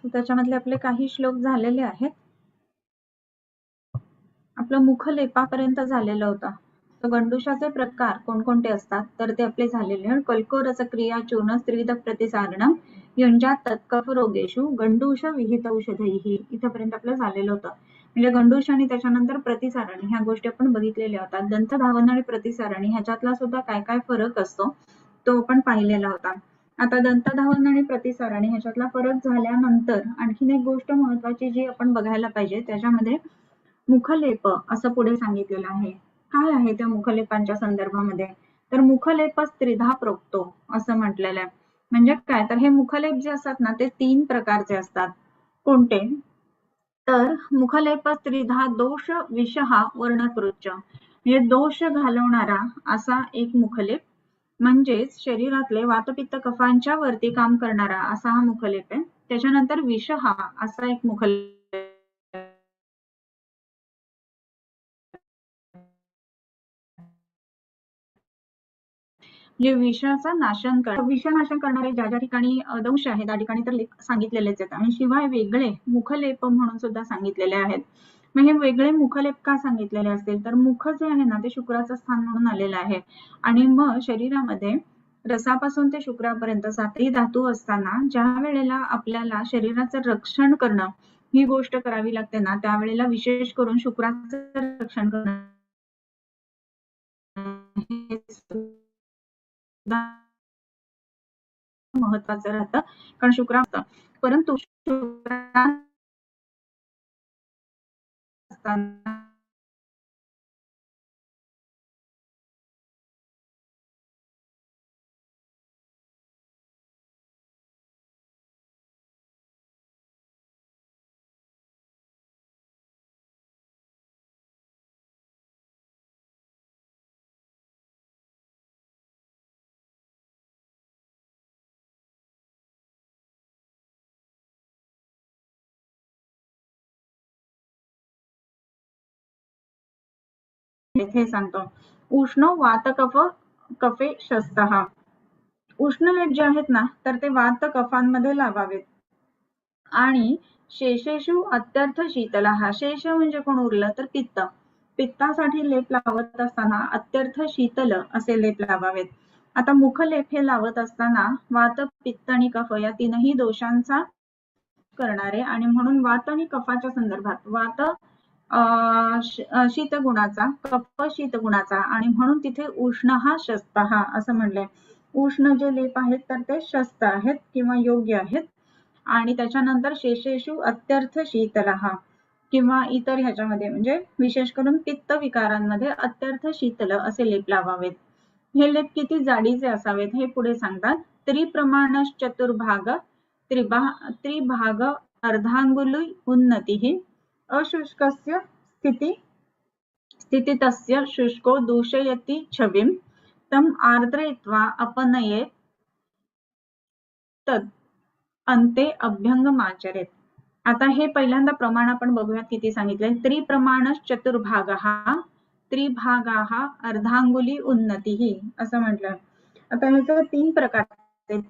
त्याच्यामधले आपले काही श्लोक झालेले आहेत. आपलं मुखलेपापर्यंत झालेलं होतं. तर गंडूशाचे प्रकार कोणकोणते असतात तर ते आपले झालेले. कल्कोरस क्रिया चूर्ण त्रिविध प्रतिसारणम युंजात तत्कफ रोगेशु गंडूष विहित औषधैहि इथपर्यंत आपलं झालेलं होतं. म्हणजे गंडूश आणि त्याच्यानंतर प्रतिसारण ह्या गोष्टी आपण बघितलेल्या होत्या. दंतधावन आणि प्रतिसारण ह्याच्यातला सुद्धा काय काय फरक असतो तो आपण पाहिलेला होता. आता दंतधावन आणि प्रतिसारण ह्याच्यातला फरक झाल्यानंतर आणखीन एक गोष्ट महत्वाची जी आपण बघायला पाहिजे त्याच्यामध्ये मुखलेप असं पुढे सांगितलेलं आहे. काय आहे त्या मुखलेपांच्या संदर्भामध्ये तर मुखलेप त्रिधा प्रोक्तो असं म्हटलेलं आहे. म्हणजे काय तर हे मुखलेप जे असतात ना ते 3 प्रकारचे असतात. कोणते तर मुखलेप त्रिधा दोष विषहा वर्णकृच्च म्हणजे दोष घालवणारा असा एक मुखलेप म्हणजेच शरीरातले वातपित्त कफांच्या वरती काम करणारा असा हा मुखलेप आहे. त्याच्यानंतर विषहा असा एक मुखलेप म्हणजे विषाचा नाशन विषनाशन करणारे ज्या ज्या ठिकाणी दंश आहेत त्या ठिकाणी तर सांगितलेलेच आहेत आणि शिवाय वेगळे मुखलेप म्हणून सुद्धा सांगितलेले आहेत. मग हे वेगळे मुखलेप का सांगितलेले असतील तर मुख जे आहे ना ते शुक्राचं स्थान म्हणून आलेलं आहे आणि मग शरीरामध्ये रसापासून ते शुक्रापर्यंत 7 धातू असताना ज्या वेळेला आपल्याला शरीराचं रक्षण करणं ही गोष्ट करावी लागते ना त्यावेळेला विशेष करून शुक्राचं रक्षण करणं महत्वाचं राहतं कारण शुक्र असतं परंतु शुक्र असताना हे सांगतो उष्ण वातकफ कफे शस्तः उष्णलेप जे आहेत ना तर ते वात कफांमध्ये लावावेत आणि शेषेषु अत्यर्थ शीतला हा शेष म्हणजे कोण उरलं तर पित्त पित्तासाठी लेप लावत असताना अत्यर्थ शीतल असे लेप लावावेत. आता मुखलेप हे लावत असताना वात पित्त आणि कफ या तीनही दोषांचा करणारे आणि म्हणून वात आणि कफाच्या संदर्भात वात शीतगुणाचा कफ शीतगुणाचा आणि म्हणून तिथे उष्ण हा शस्त हा असं म्हणलंय. उष्ण जे लेप आहेत तर ते शस्त आहेत किंवा योग्य आहेत आणि त्याच्यानंतर शेषेषु अत्यर्थ शीतलः किंवा इतर ह्याच्यामध्ये म्हणजे विशेष करून पित्त विकारांमध्ये अत्यर्थ शीतल असे लेप लावावेत. हे लेप किती जाडीचे असावेत हे पुढे सांगतात. त्रिप्रमाण चतुर्भाग त्रिभाग अर्धांगुली उन्नती अशुष्कस्य स्थितितस्य शुष्को दूषयति छविं तम आर्द्रयित्वा अपनयेत तद अंते अभ्यंगमाचरेत. आता हे पहिल्यांदा प्रमाण आपण बघूयात किती सांगितलंय. त्रिप्रमाण चतुर्भागः त्रिभागाः अर्धांगुली उन्नती असं म्हटलं. आता ह्याचे 3 प्रकार आहेत.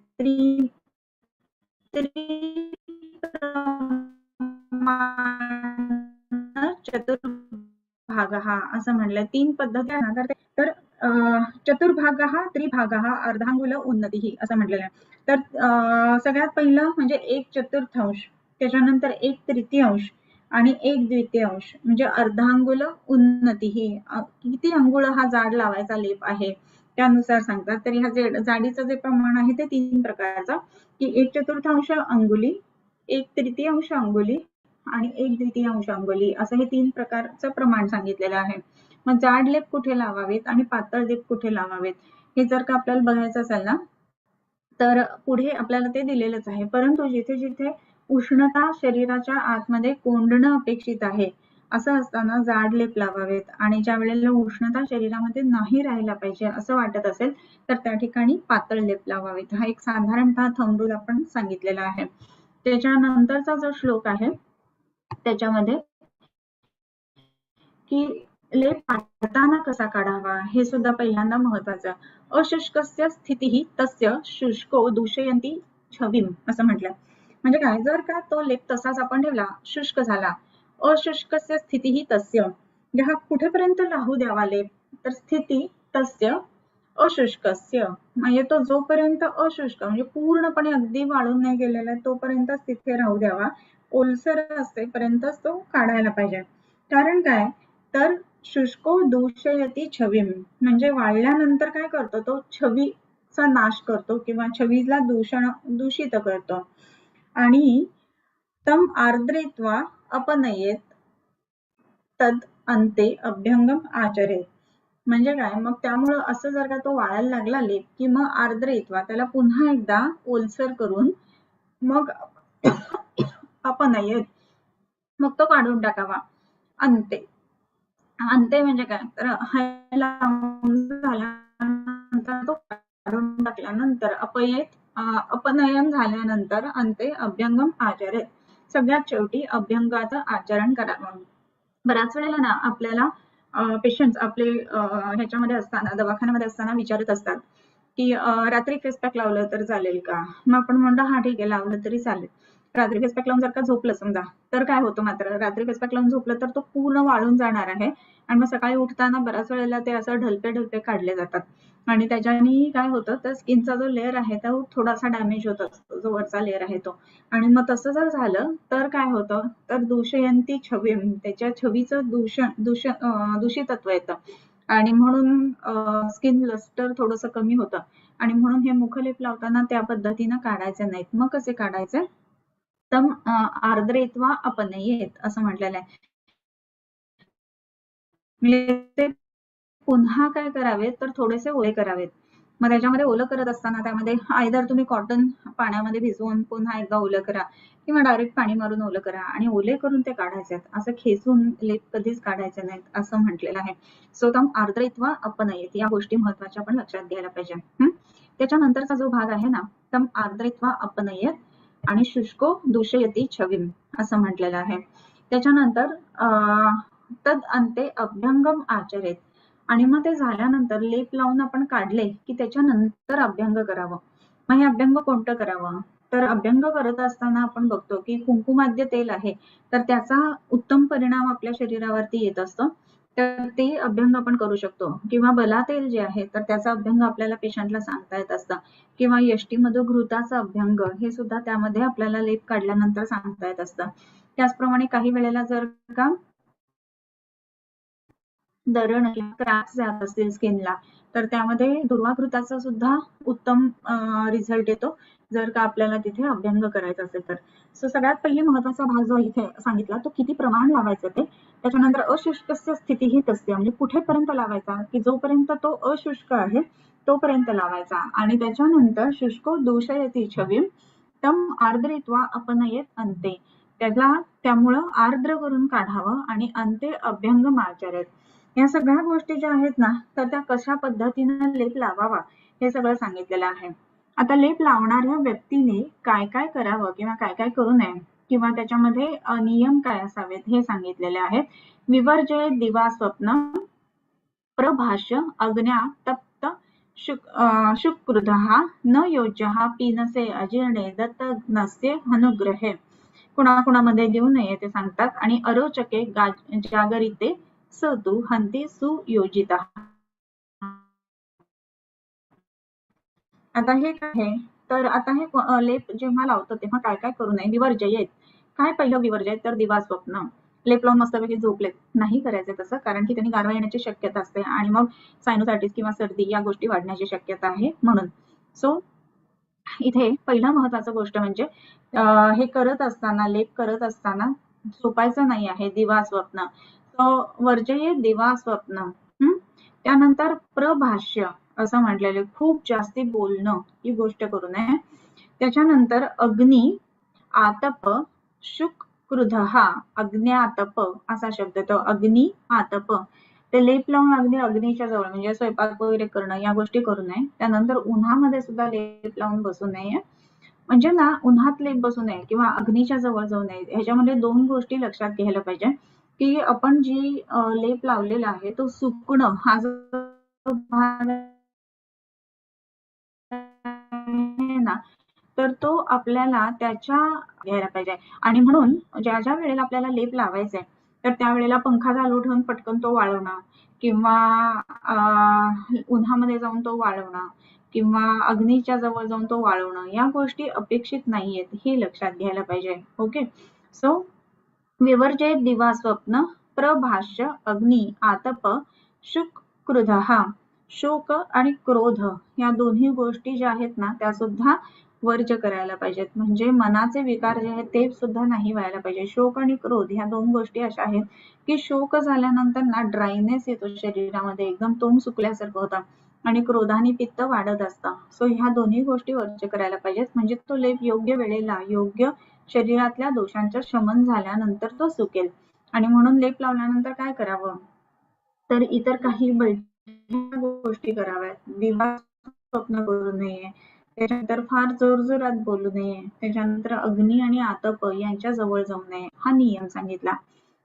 चतुर्भागः असं म्हणलंय. 3 पद्धती आहेत तर चतुर्भागः त्रिभागः अर्धांगुल उन्नती असं म्हटलेलं आहे. तर सगळ्यात पहिलं म्हणजे 1/4 त्याच्यानंतर 1/3 आणि 1/2 म्हणजे अर्धांगुल उन्नती किती अंगुळ हा जाड लावायचा लेप आहे त्यानुसार सांगतात. तरी ह्या जाडीचं जे प्रमाण आहे ते 3 प्रकारचं की 1/4 अंगुली 1/3 अंगुली आणि 1/2 अंगुली असं हे 3 प्रकारचं प्रमाण सांगितलेलं आहे. मग जाड लेप कुठे लावावेत आणि पातळ लेप कुठे लावावेत हे जर का आपल्याला बघायचं असेल ना तर पुढे आपल्याला ते दिलेलंच आहे. परंतु जिथे जिथे उष्णता शरीराच्या आतमध्ये कोंडणं अपेक्षित आहे असं असताना जाड लेप लावावेत आणि ज्या वेळेला उष्णता शरीरामध्ये नाही राहायला पाहिजे असं वाटत असेल तर त्या ठिकाणी पातळ लेप लावावेत. हा एक साधारणतः थंब रूल आपण सांगितलेला आहे. त्याच्यानंतरचा जो श्लोक आहे त्याच्यामध्ये की लेप काढताना कसा काढावा हे सुद्धा पहिल्यांदा महत्वाचं. अशुष्कस्य स्थितीही तस्य शुष्को दूषयन्ति छविम असं म्हटलं. म्हणजे काय, जर का तो लेप तसाच आपण ठेवला, शुष्क झाला, अशुष्कस्य स्थितीही तस्य, म्हणजे हा कुठेपर्यंत राहू द्यावा लेप, तर स्थिती तस्य अशुष्कस्य, म्हणजे तो जोपर्यंत अशुष्क म्हणजे पूर्णपणे अगदी वाळून नाही गेलेला आहे तोपर्यंतच तिथे राहू द्यावा, ओलसर असेपर्यंतच तो काढायला पाहिजे. कारण काय, तर शुष्को दूषयती छवीम, म्हणजे वाळल्यानंतर काय करतो तो छवीचा नाश करतो किंवा छवीला दूषित करतो. आणि तम आर्द्रयित्वा अपनयेत तद अंते अभ्यंगम आचरेत, म्हणजे काय, मग त्यामुळं असं जर का तो वाळायला लागला लेप की मग आर्द्रयित्वा, त्याला पुन्हा एकदा ओलसर करून मग अपनयेत, मग तो काढून टाकावा. अंते, अंते म्हणजे काय, तर झाल्यानंतर तो काढून टाकल्यानंतर अपनयन झाल्यानंतर अंते अभ्यंगम आचरेत, सगळ्यात शेवटी अभ्यंगाचं आचरण करावं. बऱ्याच वेळेला ना आपल्याला पेशंट्स आपले ह्याच्यामध्ये असताना, दवाखान्यामध्ये असताना विचारत असतात की रात्री फेस पॅक लावलं तर चालेल का, मग आपण म्हणतो हा ठीक आहे लावलं तरी चालेल. रात्री फेस पॅक लावून जर का झोपलं समजा, तर काय होतं, मात्र रात्री फेस पॅक लावून झोपलं तर तो पूर्ण वाळून जाणार आहे आणि मग सकाळी उठताना बऱ्याच वेळेला ते असं ढलपे काढले जातात आणि त्याच्याने काय होतं, तर स्किनचा जो लेअर आहे तो थोडासा डॅमेज होत असतो, जो वरचा लेअर आहे तो. आणि मग तसं जर झालं तर काय होतं, तर दूषयंती छवी, त्याच्या छवीचं दूषितत्व येतं आणि म्हणून स्किन लस्टर थोडंसं कमी होतं आणि म्हणून हे मुखलेप लावताना त्या पद्धतीनं काढायचे नाहीत. मग कसे काढायचे, तम आर्द्रयित्वा अपनयेत असं म्हटलेलं आहे. म्हणजे ते पुन्हा काय करावेत, तर थोडेसे ओले करावेत. मग त्याच्यामध्ये ओलं करत असताना त्यामध्ये आयदर तुम्ही कॉटन पाण्यामध्ये भिजवून पुन्हा एकदा ओलं करा किंवा डायरेक्ट पाणी मारून ओलं करा आणि ओले करून ते काढायचे आहेत. असं खेचून लेप कधीच काढायचे नाहीत असं म्हटलेलं आहे. सो तम आर्द्रयित्वा अपनयेत, या गोष्टी महत्वाच्या पण लक्षात घ्यायला पाहिजे. त्याच्यानंतरचा जो भाग आहे ना, तम आर्द्रयित्वा अपनयेत आणि शुष्को दूषयती छवीम असं म्हटलेलं आहे. त्याच्यानंतर तद अंते अभ्यंगम आचरेत, आणि मग ते झाल्यानंतर लेप लावून आपण काढले की त्याच्यानंतर अभ्यंग करावं. मग हे अभ्यंग कोणतं करावं, तर अभ्यंग करत असताना आपण बघतो की कुंकुमाद्य तेल आहे तर त्याचा उत्तम परिणाम आपल्या शरीरावरती येत असतो, तर ते अभ्यंग आपण करू शकतो. किंवा बला तेल जे आहे तर त्याचा अभ्यंग आपल्याला पेशंटला सांगता येत असतं, किंवा यष्टीमधू घृताचा अभ्यंग हे सुद्धा त्यामध्ये आपल्याला लेप काढल्यानंतर सांगता येत असतं. त्याचप्रमाणे काही वेळेला जर का दरण किंवा क्रॅक्स जात असतील स्किनला, तर त्यामध्ये दुर्वाघृताचा सुद्धा उत्तम रिझल्ट येतो जर का आपल्याला तिथे अभ्यंग करायचं असेल तर. सो सगळ्यात पहिली महत्वाचा भाग जो इथे सांगितला तो किती प्रमाण लावायचं ते. त्याच्यानंतर अशुष्कस्य स्थितीही तस्य, म्हणजे कुठेपर्यंत लावायचा, की जोपर्यंत तो अशुष्क आहे तोपर्यंत लावायचा. आणि त्याच्यानंतर शुष्को दूषयती छवीम तम आर्द्रयित्वा अपनयेत अंते, त्याला त्यामुळं आर्द्र करून काढावं आणि अंते अभ्यंगम आचरेत. या सगळ्या गोष्टी ज्या आहेत ना, तर त्या कशा पद्धतीने लेप लावावा हे सगळं सांगितलेलं आहे. आता लेप लावणाऱ्या व्यक्तीने काय काय करावं किंवा काय काय करू नये किंवा त्याच्यामध्ये नियम काय असावेत हे सांगितलेले आहे. विवर्जय दिवा स्वप्न प्रभाष्य अग्न्या तप्त शुक्रदहा न योज्यः पीनसे अजीर्णे दत्तग्नस्य अनुग्रहे, कुणाकुणामध्ये देऊ नये ते सांगतात. आणि अरोचके जागरिते स तु हंती सुयोजिता. आता हे काय आहे, तर आता हे लेप जेव्हा लावतो तेव्हा काय काय करू नये. विवर्जयेत, काय पहिलं विवर्जय, तर दिवा स्वप्न, लेप लावून मस्तपैकी झोपलेत नाही करायचं तसं, कारण की त्यांनी गारवा येण्याची शक्यता असते आणि मग सायनोसायटिस किंवा सर्दी या गोष्टी वाढण्याची शक्यता आहे म्हणून. सो इथे पहिला महत्वाचं गोष्ट म्हणजे हे करत असताना, लेप करत असताना झोपायचं नाही आहे, दिवा स्वप्न. वर्जये दिवा स्वप्न. त्यानंतर प्रभाष्य असं म्हटलेलं, खूप जास्ती बोलणं ही गोष्ट करू नये. त्याच्यानंतर अग्नी आतप शुक क्रुधहा, अग्न्यातप असा शब्द येतो, अग्नी आतप. ते लेप लावून अगदी अग्नीच्या जवळ म्हणजे स्वयंपाक वगैरे करणं या गोष्टी करू नये. त्यानंतर उन्हामध्ये सुद्धा लेप लावून बसू नये, म्हणजे ना उन्हात लेप बसू नये किंवा अग्नीच्या जवळ जाऊ नये. ह्याच्यामध्ये दोन गोष्टी लक्षात घ्यायला पाहिजे की आपण जी लेप लावलेला आहे तो सुकणं हा जो भाग आहे ना, तर तो आपल्याला त्याच्या घ्यायला पाहिजे. आणि म्हणून ज्या ज्या वेळेला आपल्याला लेप लावायचा आहे तर त्यावेळेला पंखा चालू ठेवून पटकन तो वाळवणं किंवा उन्हामध्ये जाऊन तो वाळवणं किंवा अग्नीच्या जवळ जाऊन तो वाळवणं या गोष्टी अपेक्षित नाहीयेत, हे लक्षात घ्यायला पाहिजे. ओके, सो विवर्जे दिवा स्वप्न प्रभाष्य अग्नी आतप शुक क्रुधः. शोक आणि क्रोध या दोन्ही गोष्टी ज्या आहेत ना त्या सुद्धा वर्ज्य करायला पाहिजेत. म्हणजे मनाचे विकार जे आहेत ते सुद्धा नाही व्हायला पाहिजे. शोक आणि क्रोध ह्या दोन गोष्टी अशा आहेत की शोक झाल्यानंतर ना ड्रायनेस येतो शरीरामध्ये, एकदम तोंड सुकल्यासारखं होतं आणि क्रोधाने पित्त वाढत असतं. सो ह्या दोन्ही गोष्टी वर्ज्य करायला पाहिजेत. म्हणजे तो लेप योग्य वेळेला योग्य शरीरातल्या दोषांचं शमन झाल्यानंतर तो सुकेल. आणि म्हणून लेप लावल्यानंतर काय करावं तर इतर काही गोष्टी कराव्यात. दिवा स्वप्न करू नये, त्याच्यानंतर फार जोरजोरात बोलू नये, त्याच्यानंतर अग्नी आणि आतप यांच्या जवळ जाऊ नये, हा नियम सांगितला.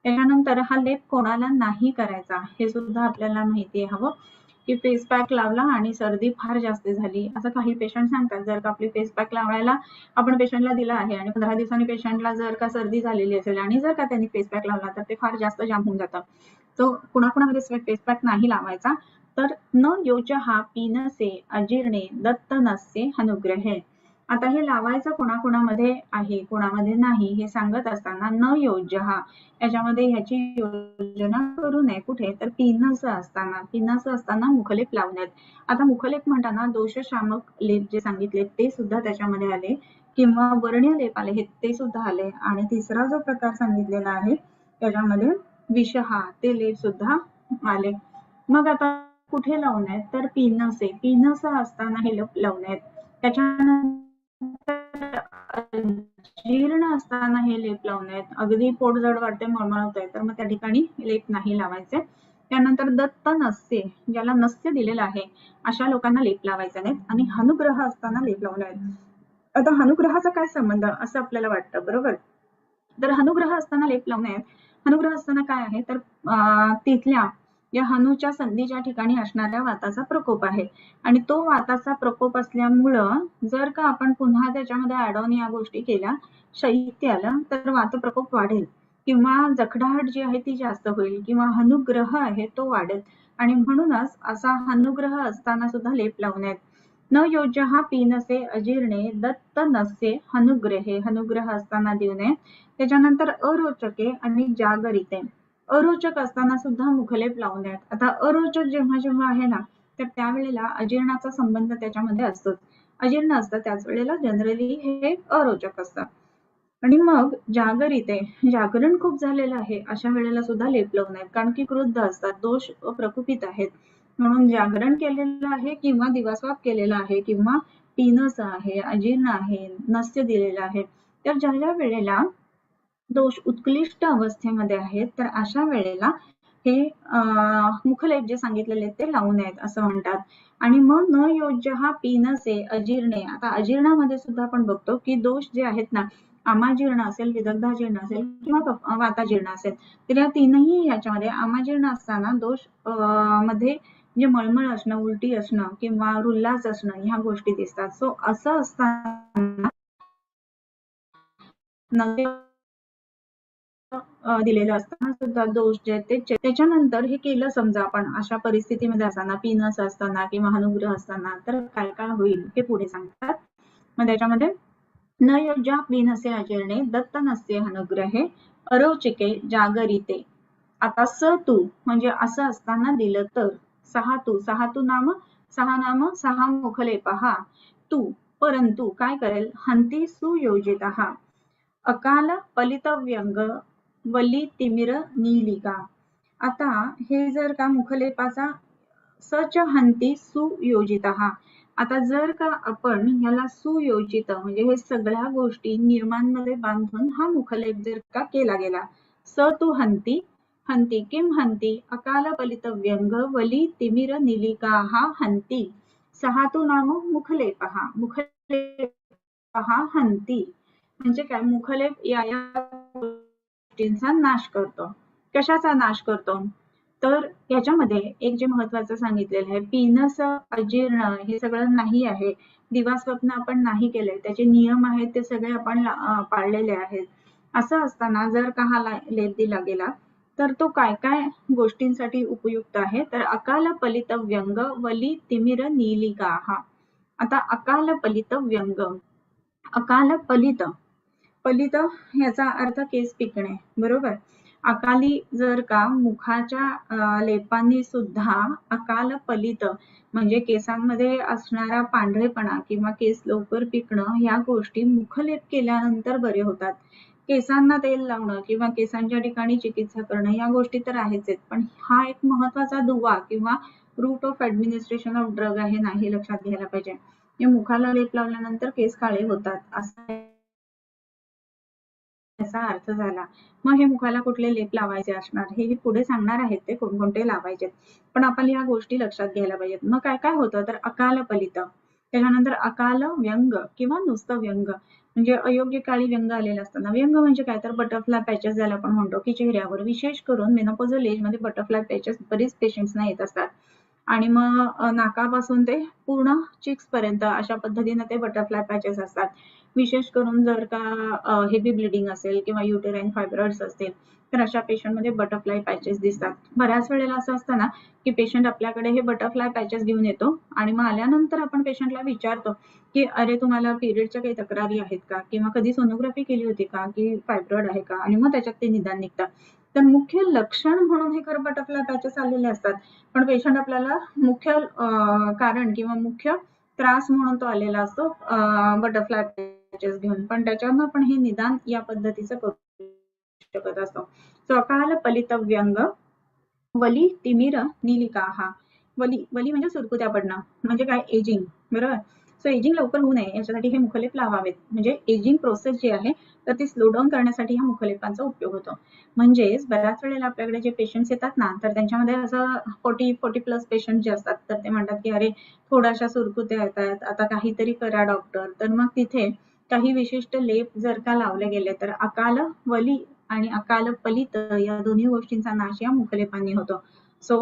त्याच्यानंतर हा लेप कोणाला नाही करायचा हे सुद्धा आपल्याला माहिती हवं की फेस पॅक लावला आणि सर्दी फार जास्त झाली असं काही पेशंट सांगतात. जर का आपली फेस पॅक लावायला आपण पेशंटला दिला आहे आणि 15 दिवसांनी पेशंटला जर का सर्दी झालेली असेल आणि जर का त्यांनी फेस पॅक लावला तर ते फार जास्त जाम होऊन जातं. तो कुणाकुणामध्ये फेस पॅक नाही लावायचा. तर न योजहा पीनसे अजीर्णे दत्त नसे अनुग्रहे. आता हे लावायचं कोणाकुणामध्ये आहे कोणामध्ये नाही हे सांगत असताना न योजहा याच्यामध्ये ह्याची योजना करू नये. कुठे तर पीनस असताना मुखलेप लावण्यात. आता मुखलेप म्हणताना दोषशामक लेप जे सांगितले ते सुद्धा त्याच्यामध्ये आले किंवा वर्ण्य लेप आले ते सुद्धा आले. आणि तिसरा जो प्रकार सांगितलेला आहे त्याच्यामध्ये विषहा ते लेप सुद्धा आले. मग आता कुठे लावू नयेत तर पीनस असताना हे लेप लावू नयेत. त्याच्यानंतर जीर्ण असताना हे लेप लावू नयेत. अगदी पोट जड वाटते मळमळतंय तर मग त्या ठिकाणी लेप नाही लावायचे. त्यानंतर दत्त नस्य ज्याला नस्य दिलेलं आहे अशा लोकांना लेप लावायचा नाहीत. आणि हनुग्रह असताना लेप लावू नयेत. आता हनुग्रहाचा काय संबंध असं आपल्याला वाटतं बरोबर. तर हनुग्रह असताना लेप लावू नयेत. हनुग्रह असताना काय आहे तर तिथल्या या हनुच्या संधीच्या ठिकाणी असणाऱ्या वाताचा प्रकोप आहे आणि तो वाताचा प्रकोप असल्यामुळं जर का आपण पुन्हा त्याच्यामध्ये ऍड ऑन या गोष्टी केल्या शैत्य आलं तर वात प्रकोप वाढेल किंवा जखडाहट जी आहे ती जास्त होईल किंवा हनुग्रह आहे तो वाढेल. आणि म्हणूनच असा हनुग्रह असताना सुद्धा लेप लावू नयेत. न योजहा पीनसे अजीर्णे दत्त नसे हनुग्रहे हनुग्रह असताना देऊ नये. त्याच्यानंतर अरोचके आणि जागरिते अरोचक असताना सुद्धा मुखलेप लावू नयेत. आता अरोचक जेव्हा जेव्हा आहे ना तर त्यावेळेला अजीर्णाचा संबंध त्याच्यामध्ये असतोच. अजीर्ण असतं त्याच वेळेला जनरली हे अरोचक असतं. आणि मग जागरिते जागरण खूप झालेलं आहे अशा वेळेला सुद्धा लेप लावू नयेत कारण की क्रुद्ध असतात दोष प्रकुपित आहेत. म्हणून जागरण केलेलं आहे किंवा दिवास्वाप केलेला आहे किंवा पीनस आहे अजीर्ण आहे नस्य दिलेलं आहे तर ज्या वेळेला दोष उत्कृष्ट अवस्थेमध्ये आहेत तर अशा वेळेला हे मुखलेप जे सांगितलेले ते लावू नयेत असं म्हणतात. आणि मग न योज्य पीनसे अजीर्णे. आता अजीर्णामध्ये सुद्धा आपण बघतो की दोष जे आहेत ना आमाजीर्ण असेल विदग्धाजीर्ण असेल किंवा वाताजीर्ण असेल तर या तीनही ह्याच्यामध्ये आमाजीर्ण असताना दोष मध्ये जे मळमळ असणं उलटी असणं किंवा रुल्लास असणं ह्या गोष्टी दिसतात. सो असं असताना दिलेलं असताना सुद्धा दोष जे आहेत ते त्याच्यानंतर हे केलं समजा आपण अशा परिस्थितीमध्ये असताना पीनस असताना किंवा हनुग्रह असताना तर काय काय होईल हे पुढे सांगतात. मग त्याच्यामध्ये न योज्या पीनसे अजीर्णे दत्त नस्य हनुग्रहे अरोचिके जागरिते. आता स तू म्हणजे असं असताना दिलं तर सहा तू नाम सहा मुखलेपहा तू परंतु काय करेल हंती सुयोजित अकाल पलितव्यंग वली तिमिर नीलिका. आता हे जर का मुखलेपाचा सच हंती सुयोजित आता जर का आपण ह्याला सुयोजित म्हणजे हे सगळ्या गोष्टी नियमांमध्ये बांधून हा मुखलेप जर का केला गेला स तू हंती किम हंती अकाल पलितव्यंग वली तिमिर नीलिका हंती सहा तू नाम मुखलेपहा हंती म्हणजे काय मुखलेप या गोष्टींचा नाश करतो. कशाचा नाश करतो तर याच्यामध्ये एक जे महत्वाचं सांगितलेलं आहे, पीनस अजीर्ण हे सगळं नाही आहे. दिवा स्वप्न आपण नाही केलंय, त्याचे नियम आहेत ते सगळे आपण पाळलेले आहेत. असं असताना जर का हा लेप दिला गेला तर तो काय काय गोष्टींसाठी उपयुक्त आहे, तर अकाल पलित व्यंग वली तिमिर नीलिका. हा आता अकाल पलित व्यंग, अकाल पलित, पलित याचा अर्थ केस पिकणे, बरोबर. अकाली जर का मुखाच्या लेपांनी सुद्धा अकाल पलित म्हणजे केसांमध्ये असणारा पांढरेपणा किंवा केस लवकर पिकणं या गोष्टी मुखलेप केल्यानंतर बरे होतात. केसांना तेल लावणं किंवा केसांच्या ठिकाणी चिकित्सा करणं या गोष्टी तर आहेच आहेत, पण हा एक महत्वाचा दुवा किंवा route of administration of drug आहे ना, हे लक्षात घ्यायला पाहिजे. मुखाला लेप लावल्यानंतर केस काळे होतात असं याचा अर्थ झाला. मग हे मुखाला कुठले लेप लावायचे असणार हे पुढे सांगणार आहेत ते कोणकोणते लावायचे, पण आपण या गोष्टी लक्षात घ्यायला पाहिजेत. मग काय काय होतं, तर अकाल पलित, त्याच्यानंतर अकाल व्यंग किंवा नुसतं व्यंग म्हणजे अयोग्य काळी व्यंग आलेला असताना. व्यंग म्हणजे काय, तर बटरफ्लाय पॅचेस ज्याला आपण म्हणतो की चेहऱ्यावर विशेष करून मेनोपॉझल एज मध्ये बटरफ्लाय पॅचेस बरीच पेशंट्सना येत असतात आणि मग नाकापासून ते पूर्ण चिक्स पर्यंत अशा पद्धतीने ते बटरफ्लाय पॅचेस असतात. विशेष करून जर का हेवी ब्लिडिंग असेल किंवा युटेराइन फायब्रॉइड्स असतील तर अशा पेशंटमध्ये बटरफ्लाय पॅचेस दिसतात. बऱ्याच वेळेला असं असतं ना की पेशंट आपल्याकडे हे बटरफ्लाय पॅचेस घेऊन येतो आणि मग आल्यानंतर आपण पेशंटला विचारतो की अरे तुम्हाला पिरियडच्या काही तक्रारी आहेत का, किंवा कधी सोनोग्राफी केली होती का, की फायब्रॉइड आहे का, आणि मग त्याच्यात ते निदान निघतं. तर मुख्य लक्षण म्हणून हे खरं बटरफ्लाय पॅचेस आलेले असतात, पण पेशंट आपल्याला मुख्य कारण किंवा मुख्य त्रास म्हणून तो आलेला असतो बटरफ्लाय पॅचेस घेऊन, पण त्याच्यावर आपण हे निदान या पद्धतीचं करू शकत असतो. सो अकाल पलित व्यंग वली तिमिर नीलिका. हा वली, वली म्हणजे सुरकुत्या पडणं म्हणजे काय, एजिंग, बरोबर. सो एजिंग लवकर होऊ नये याच्यासाठी हे मुखलेप लावावेत. म्हणजे एजिंग प्रोसेस जी आहे तर ती स्लो डाऊन करण्यासाठी ह्या मुखलेपांचा उपयोग होतो. म्हणजेच बऱ्याच वेळेला आपल्याकडे जे पेशंट्स येतात ना, तर त्यांच्यामध्ये असं 40 प्लस पेशंट जे असतात तर ते म्हणतात की अरे थोड्याशा सुरकुत्या येतात, आता काहीतरी करा डॉक्टर. तर मग तिथे काही विशिष्ट लेप जर का लावले गेले तर अकाल वली आणि अकाल पलित या दोन्ही गोष्टींचा नाश या मुखलेपांनी होतो. सो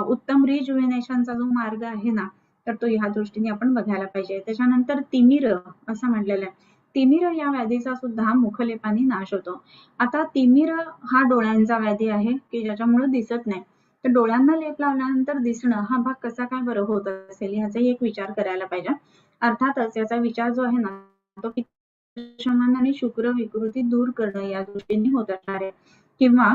उत्तम रिज्युव्हिनेशनचा जो मार्ग आहे ना, तर तो ह्या दृष्टीने आपण बघायला पाहिजे. त्याच्यानंतर तिमिर असं म्हटलेलं आहे. तिमिर या व्याधीचा सुद्धा मुखलेपांनी नाश होतो. आता तिमिर हा डोळ्यांचा व्याधी आहे की ज्याच्यामुळे दिसत नाही, तर डोळ्यांना लेप लावल्यानंतर दिसणं हा भाग कसा काय बरं होत असेल याचाही एक विचार करायला पाहिजे. अर्थातच याचा विचार जो आहे ना तो शमन आणि शुक्र विकृती दूर करणं या दृष्टीने होत असणार आहे, किंवा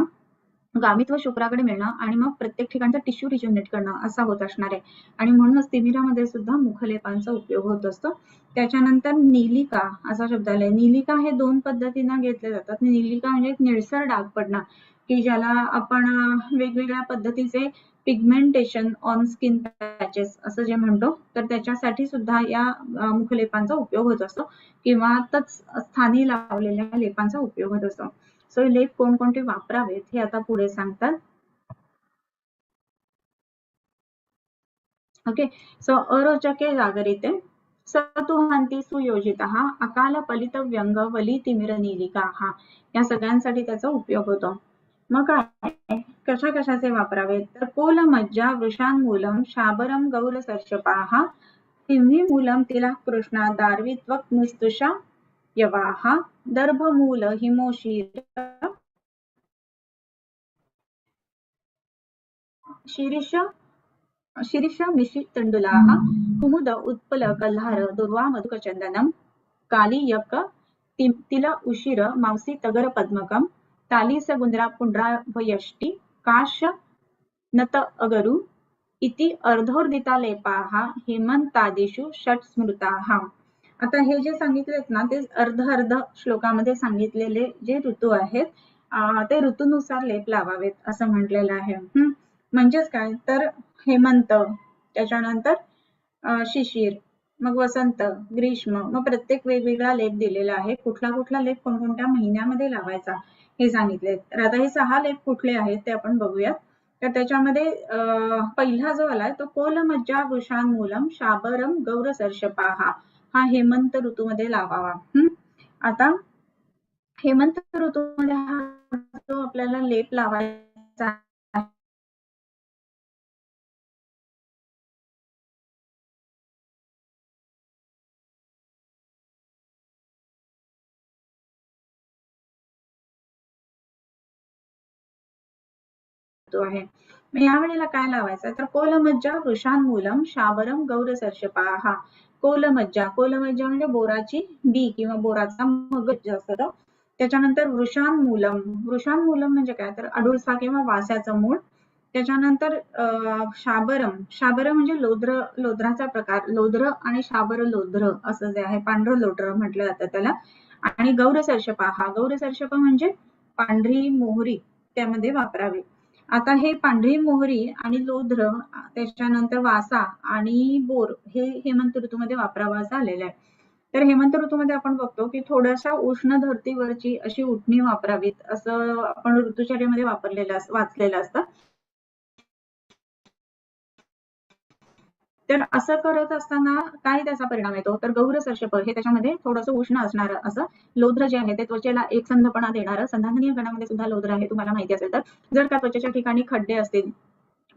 गामित्व शुक्राकडे मिळणं आणि मग प्रत्येक ठिकाणचा टिश्यू रिज्युनेट करणं असा होत असणार आहे. आणि म्हणूनच तिमिरामध्ये सुद्धा मुखलेपांचा उपयोग होत असतो. त्याच्यानंतर नीलिका असा शब्द आलाय. नीलिका हे दोन पद्धतीने घेतले जातात. नीलिका म्हणजे एक निळसर डाग पडणं की ज्याला आपण वेगवेगळ्या पद्धतीचे पिगमेंटेशन ऑन स्किन पॅचेस असं जे म्हणतो, तर त्याच्यासाठी सुद्धा या मुखलेपांचा उपयोग होत असतो किंवा तच स्थानी लावलेल्या लेपांचा उपयोग होत असतो. सो हे लेप कोणकोणते वापरावेत हे आता पुढे सांगतात. ओके. सो अरोचके जागरिते सतुहांती सुयोजितः अकाल पलित व्यंग वली तिमिर नीलिका. हा या सगळ्यांसाठी त्याचा उपयोग होतो. मग काय कशा कशाचे वापरावेत, तर कोल मज्जा वृषांमूलम शाबरम गौर सर्षपाहा तिम्ही मूलम तिला कृष्णा दार्वित्वक निस्तुषा यवाहा दर्भमूल हिमोशीर शिरीष शिरीष मिश्रितंडुलाः कुमुद उत्पल कल्हार दुर्वा मधुकचंदनम कालीयक तिल उशिर मांसी तगर पद्मकम तालीस गुंद्रा पुंड्राभयष्टी काश नत अगरू इति अर्धोर्दिता लेपाः हेमंतादिषु षट स्मृताः. आता हे जे सांगितलेत ना ते अर्ध श्लोकामध्ये सांगितलेले जे ऋतू आहेत ते ऋतूनुसार लेप लावावेत असं म्हटलेलं आहे. म्हणजेच काय, तर हेमंत, त्याच्यानंतर शिशिर, मग वसंत, ग्रीष्म, मग प्रत्येक वेगवेगळा लेप दिलेला आहे. कुठला कुठला लेप कोणकोणत्या महिन्यामध्ये लावायचा हे सांगितले. तर आता हे 6 लेप कुठले आहेत ते आपण बघूयात. तर त्याच्यामध्ये पहिला जो आलाय तो कोलमज्जा वृषांमूलम शाबरम गौर सर्षपाहा हा हेमंत ऋतूमध्ये लावावा. आता हेमंत ऋतूमध्ये हा जो आपल्याला लेप लावायचा ऋतू आहे. या वेळेला काय लावायचं तर कोलमज्जा, वृषांमूलम, शाबरम, गौरसर्षपा. कोलमज्जा म्हणजे बोराची बी किंवा बोराचा मगज असतो. त्याच्यानंतर वृषांमूलम म्हणजे काय तर अडुळसा किंवा वास्याचं मूळ. त्याच्यानंतर शाबरम म्हणजे लोध्राचा प्रकार. लोध्र आणि शाबर लोध्र असं जे आहे, पांढरं लोध्र म्हटलं जातं त्याला. आणि गौरसर्षप म्हणजे पांढरी मोहरी त्यामध्ये वापरावी. आता हे पांढरी मोहरी आणि लोध्र, त्याच्यानंतर वासा आणि बोर हे हेमंत ऋतूमध्ये वापरावं असं आलेलं आहे. तर हेमंत ऋतूमध्ये आपण बघतो की थोड्याशा उष्ण धर्तीवरची अशी उटणी वापरावीत असं आपण ऋतुचर्येमध्ये वाचलेलं असतं. तर असं करत असताना काय त्याचा परिणाम येतो तर गौरसर्षप हे त्याच्यामध्ये थोडंसं उष्ण असणारं असं लोध्र जे आहे ते त्वचेला एकसंधपणा देणारं, संधाननीय गणामध्ये सुद्धा लोध्र आहे तुम्हाला माहिती असेल तर. जर का त्वचेच्या ठिकाणी खड्डे असतील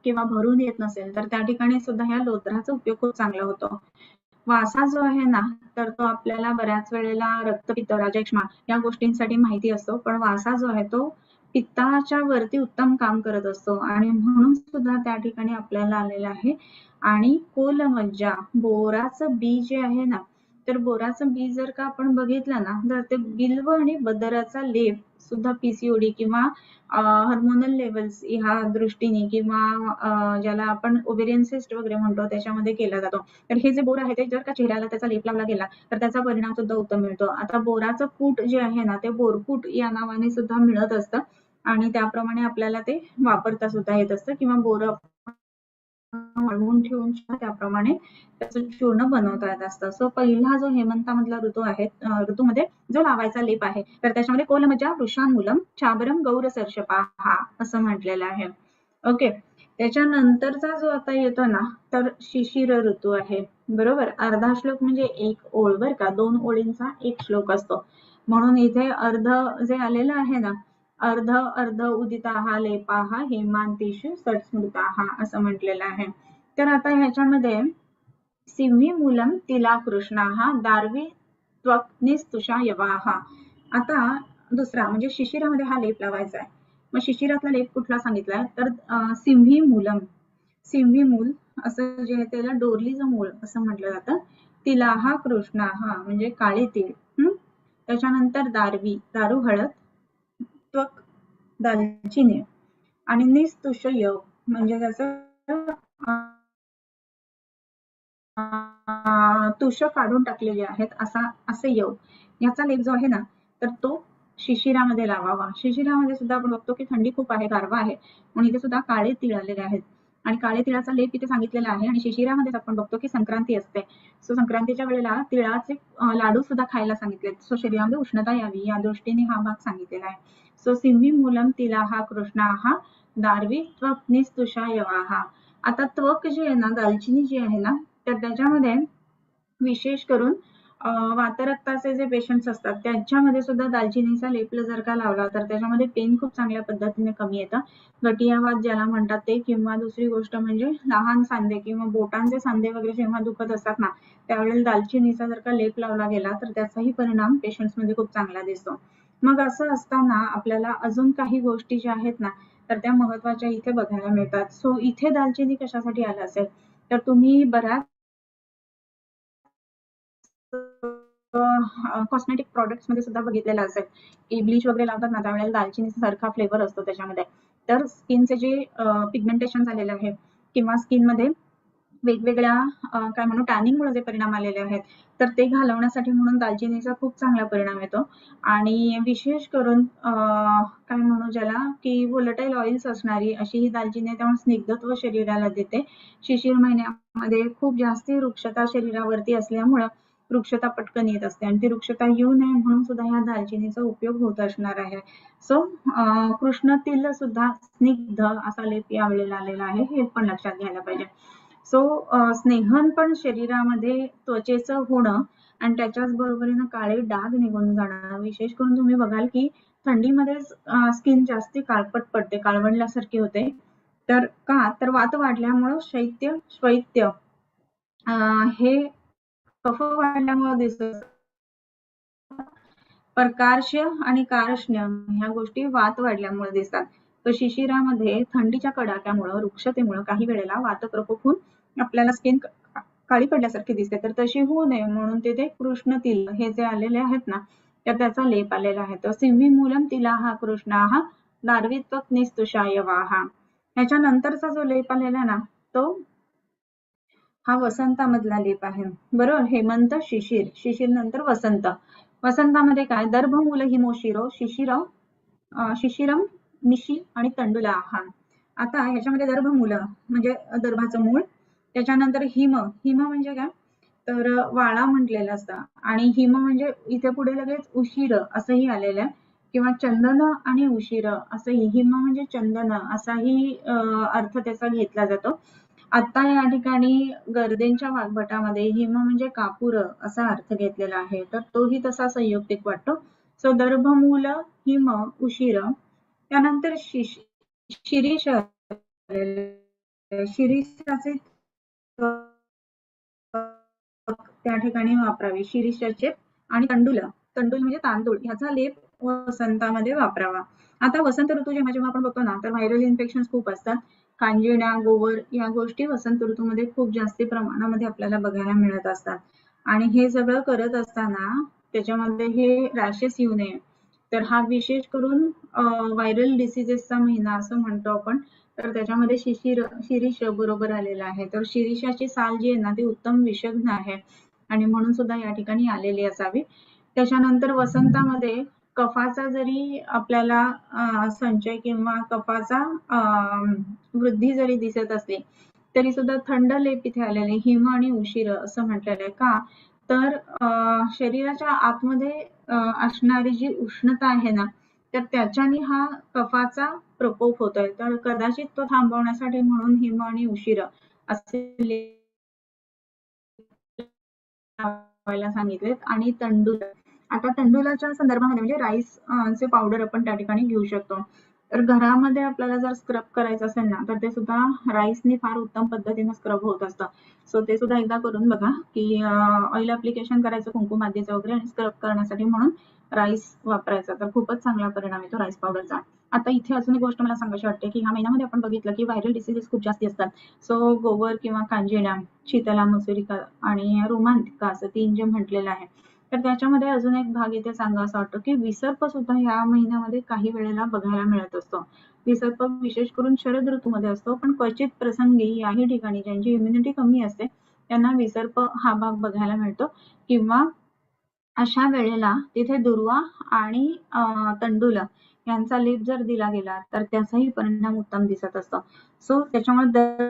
किंवा भरून येत नसेल तर त्या ठिकाणी सुद्धा ह्या लोध्राचा उपयोग खूप चांगला होतो. वासा जो आहे ना तर तो आपल्याला बऱ्याच वेळेला रक्तपित्त, राजक्षमा या गोष्टींसाठी माहिती असतो, पण वासा जो आहे तो पित्ताच्या वरती उत्तम काम करत असतो आणि म्हणून सुद्धा त्या ठिकाणी आपल्याला आलेला आहे. आणि कोलमज्जा, बोराचं बी जे आहे ना तर बोराचं बी जर का आपण बघितलं ना तर ते बिल्व आणि बदराचा लेप सुद्धा पीसीओडी किंवा हार्मोनल लेवल्स ह्या दृष्टीने किंवा ज्याला आपण ओव्हेरियन सिस्ट वगैरे म्हणतो त्याच्यामध्ये केला जातो. तर हे जे बोर आहे ते जर का चेहऱ्याला त्याचा लेप लावला गेला तर त्याचा परिणाम सुद्धा उत्तम मिळतो. आता बोराचं कूट जे आहे ना ते बोरकूट या नावाने सुद्धा मिळत असतं आणि त्याप्रमाणे आपल्याला ते वापरता सुद्धा येत असतं किंवा बोर वाळवून ठेवून त्याप्रमाणे त्याचं चूर्ण बनवता येत असतं. सो पहिला जो हेमंतामधला ऋतू आहे ऋतूमध्ये जो लावायचा लेप आहे तर त्याच्यामध्ये कोलमज्जा, वृषांमूलम, चाबरम, गौरसर्षपा असं म्हटलेलं आहे. ओके. त्याच्यानंतरचा जो आता येतो ना तर शिशिर ऋतू आहे. बरोबर. अर्धा श्लोक म्हणजे एक ओळ बर का, 2 ओळींचा एक श्लोक असतो. म्हणून इथे अर्ध जे आलेलं आहे ना अर्ध उदिताहा लेपाहा हेमांतीषु सत्स्मृताहा असं म्हटलेलं आहे. तर आता ह्याच्यामध्ये सिंही मूलम तिला कृष्णाहा दार्वी त्वक्निस्तुषा यवाहा. आता दुसरा म्हणजे शिशिरामध्ये हा लेप लावायचा आहे. मग शिशिरातला लेप कुठला सांगितलाय तर सिंही मूल असं जे आहे त्याला डोरलीचं मूळ असं म्हटलं जातं. तिलाहा कृष्णाहा म्हणजे काळे तीळ. त्याच्यानंतर दारू हळद, त्वक दालचिनी आणि निस्तुषय म्हणजे त्याचं तुष काढून टाकलेले आहेत असे यव याचा लेप जो आहे ना तर तो शिशिरामध्ये लावावा. शिशिरामध्ये सुद्धा आपण बघतो की थंडी खूप आहे, गारवा आहे, म्हणून इथे सुद्धा काळे तीळ आलेले आहेत आणि काळे तिळाचा लेप इथे सांगितलेला आहे. आणि शिशिरामध्ये आपण बघतो की संक्रांती असते, सो संक्रांतीच्या वेळेला तिळाचे लाडू सुद्धा खायला सांगितले, सो शरीरामध्ये उष्णता यावी या दृष्टीने हा भाग सांगितलेला आहे. सो सिंही मूलम तिलाहा कृष्णाहा दार्वी त्वक्निस्तुषा यवाहा. आता त्वक जी आहे ना दालचिनी जी आहे ना तर त्याच्यामध्ये विशेष करून वातरक्ताचे जे पेशंट्स असतात त्यांच्यामध्ये सुद्धा दालचिनीचा लेप जर का लावला तर त्याच्यामध्ये पेन खूप चांगल्या पद्धतीने कमी येतं. गटियावात ज्याला म्हणतात ते, किंवा दुसरी गोष्ट म्हणजे लहान सांधे किंवा बोटांचे सांधे वगैरे जेव्हा दुखत असतात ना त्यावेळेला दालचिनीचा जर का लेप लावला गेला तर त्याचाही परिणाम पेशंट्स मध्ये खूप चांगला दिसतो. मग असं असताना आपल्याला अजून काही गोष्टी ज्या आहेत ना तर त्या महत्वाच्या इथे बघायला मिळतात. सो इथे दालचिनी कशासाठी आलं असेल तर तुम्ही बऱ्याच कॉस्मेटिक प्रोडक्ट्स मध्ये सुद्धा बघितलेलं असेल की ब्लीच वगैरे लावतात ना त्यावेळेला दालचिनी सारखा फ्लेवर असतो त्याच्यामध्ये. तर स्किनचे जे पिगमेंटेशन झालेले आहे किंवा स्किन मध्ये वेगवेगळ्या काय म्हणू टॅनिंगमुळे जे परिणाम आलेले आहेत तर ते घालवण्यासाठी म्हणून दालचिनीचा खूप चांगला परिणाम येतो. आणि विशेष करून काय म्हणू ज्याला की व्होलेटाईल ऑइल्स असणारी अशी ही दालचिनी त्यामुळे स्निग्धत्व शरीराला देते. शिशिर महिन्यामध्ये खूप जास्ती वृक्षता शरीरावरती असल्यामुळं वृक्षता पटकन येत असते आणि ती वृक्षता येऊ नये म्हणून सुद्धा ह्या दालचिनीचा उपयोग होत असणार आहे. सो कृष्ण तिल सुद्धा स्निग्ध असा लेप यावेळेला आलेला आहे, हे पण लक्षात घ्यायला पाहिजे. सो स्नेहन पण शरीरामध्ये त्वचेचं होणं आणि त्याच्याच बरोबरीनं काळे डाग निघून जाणं. विशेष करून तुम्ही बघाल की थंडीमध्ये स्किन जास्ती काळपट पडते, काळवंडल्यासारखी होते. तर का तर वात वाढल्यामुळं शैत्य हे कफ वाढल्यामुळे दिसत. प्रकारश्य आणि कारष्ण्य ह्या गोष्टी वात वाढल्यामुळे दिसतात. तर शिशिरामध्ये थंडीच्या कडाक्यामुळं, वृक्षतेमुळं काही वेळेला वातप्रकोप होऊन आपल्याला स्किन काळी पडल्यासारखी दिसते. तर तशी होऊ नये म्हणून तिथे कृष्ण तिल हे जे आलेले आहेत ना, तर त्याचा लेप आलेला आहे. तर सिंहीमूलम तिलाहा कृष्णाहा दार्वित्वक निस्तुषायवाहा. ह्याच्यानंतरचा जो लेप आलेला ना, तो हा वसंतामधला लेप आहे. बरोबर. हेमंत, शिशिर, शिशिर नंतर वसंत. वसंतामध्ये काय? दर्भमूल हिमोशिरो, शिशिरम, मिशी आणि तंडुला हा. आता ह्याच्यामध्ये दर्भमूल म्हणजे दर्भाचं मूळ, त्याच्यानंतर हिम, हिम म्हणजे काय? तर वाळा म्हटलेलं असतं, आणि हिम म्हणजे इथे पुढे लगेच उशीर असंही आलेलं आहे, किंवा चंदन आणि उशीर असंही. हिम म्हणजे चंदन असाही अर्थ त्याचा घेतला जातो. आता या ठिकाणी गर्देंच्या वाग्भटामध्ये हिम म्हणजे कापूर असा अर्थ घेतलेला आहे, तर तोही तसा संयुक्तिक वाटतो. सो दर्भमूल, हिम, उशीर. त्यानंतर शिरीष, शिरीषाचे त्या ठिकाणी वापरावे, शिरीषाचे. आणि तंडुल, तंडुल म्हणजे तांदूळ, ह्याचा लेप वसंतामध्ये वापरावा. आता वसंत ऋतू जेव्हा जेव्हा आपण बघतो ना, तर व्हायरल इन्फेक्शन खूप असतात. कांजिण्या, गोवर या गोष्टी वसंत ऋतूमध्ये खूप जास्ती प्रमाणामध्ये आपल्याला बघायला मिळत असतात. आणि हे सगळं करत असताना त्याच्यामध्ये हे रॅशेस येऊ नये, तर हा विशेष करून व्हायरल डिसीजेसचा महिना असं म्हणतो आपण. तर त्याच्यामध्ये शिरीष बरोबर आलेला आहे. तर शिरीषाची साल जी आहे ना, ती उत्तम विषग्न आहे, आणि म्हणून सुद्धा या ठिकाणी आलेली असावी. त्याच्यानंतर वसंतामध्ये कफाचा जरी आपल्याला संचय किंवा कफाचा वृद्धी जरी दिसत असली, तरी सुद्धा थंड लेप इथे आलेले, हिम आणि उशीर असं म्हटलेलं आहे. का? तर शरीराच्या आतमध्ये असणारी जी उष्णता आहे ना, तर त्याच्याने हा कफाचा प्रकोप होतोय. तर कदाचित तो थांबवण्यासाठी म्हणून हिम आणि उशीर असे लावायला सांगितलेत. आणि तंडूल, आता तंडुलाच्या संदर्भामध्ये म्हणजे राईस चे पावडर आपण त्या ठिकाणी घेऊ शकतो. तर घरामध्ये आपल्याला जर स्क्रब करायचं असेल ना, तर ते सुद्धा राईसने फार उत्तम पद्धतीने स्क्रब होत असतं. सो ते सुद्धा एकदा करून बघा, की ऑइल ऍप्लिकेशन करायचं कुंकुमादीचं वगैरे, आणि स्क्रब करण्यासाठी म्हणून राईस वापरायचा, तर खूपच चांगला परिणाम येतो राईस पावडरचा. आता इथे अजून एक गोष्ट मला सांगायची वाटते, की ह्या महिन्यामध्ये आपण बघितलं की व्हायरल डिसीजेस खूप जास्ती असतात. सो गोवर किंवा कांजिण्या, शीतला, मसुरिका आणि रोमांटिका असं 3 जे म्हटलेलं आहे. तर त्याच्यामध्ये अजून एक भाग इथे सांगावासा वाटतो, की विसर्प सुद्धा ह्या महिन्यामध्ये काही वेळेला बघायला मिळत असतो. विसर्प विशेष करून शरद ऋतूमध्ये असतो, पण क्वचित प्रसंगी याही ठिकाणी ज्यांची इम्युनिटी कमी असते त्यांना विसर्प हा भाग बघायला मिळतो. किंवा अशा वेळेला तिथे दुर्वा आणि तंडुल यांचा लेप जर दिला गेला, तर त्याचाही परिणाम उत्तम दिसत असतो. सो त्याच्यामुळे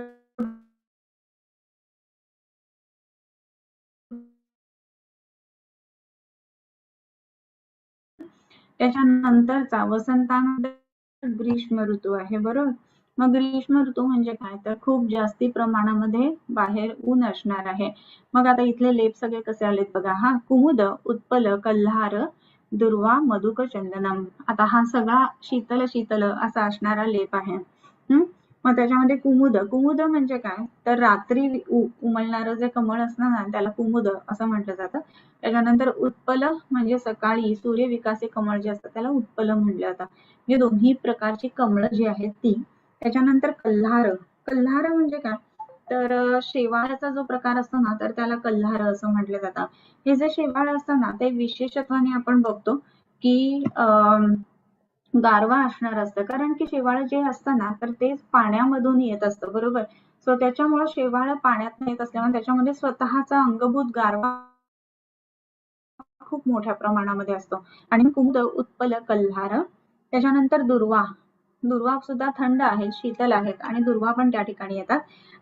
त्याच्यानंतरचा वसंतानंतर ग्रीष्म ऋतू आहे. बरोबर. मग ग्रीष्म ऋतू म्हणजे काय? तर खूप जास्ती प्रमाणामध्ये बाहेर ऊन असणार आहे. मग आता इथले लेप सगळे कसे आलेत बघा. हा कुमुद, उत्पल, कल्हार, दुर्वा, मधुक, चंदनम. आता हा सगळा शीतल शीतल असा असणारा लेप आहे. मग त्याच्यामध्ये कुमुद, कुमुद म्हणजे काय? तर रात्री उमलणारं जे कमळ असतं ना, त्याला कुमुद असं म्हटलं जातं. त्याच्यानंतर उत्पल म्हणजे सकाळी सूर्यविकासी कमळ जे असतं त्याला उत्पल म्हटलं जातं. म्हणजे दोन्ही प्रकारची कमळं जी आहेत ती. त्याच्यानंतर कल्हार, कल्हार म्हणजे काय? तर शेवाळाचा जो प्रकार असतो ना, तर त्याला कल्हार असं म्हटलं जातं. हे जे शेवाळ असतं ना, ते विशेषत्वाने आपण बघतो की गारवा असणार असतं, कारण की शेवाळ जे असतं ना, तर ते पाण्यामधून येत असतं. बरोबर. सो त्याच्यामुळे शेवाळ पाण्यात येत असल्यामुळे त्याच्यामध्ये स्वतःचा अंगभूत गारवा खूप मोठ्या प्रमाणामध्ये असतो. आणि कुमुद, उत्पल, कल्हार. त्याच्यानंतर दुर्वा, दुर्वा सुद्धा थंड आहेत, शीतल आहेत, आणि दुर्वा पण त्या ठिकाणी येतात.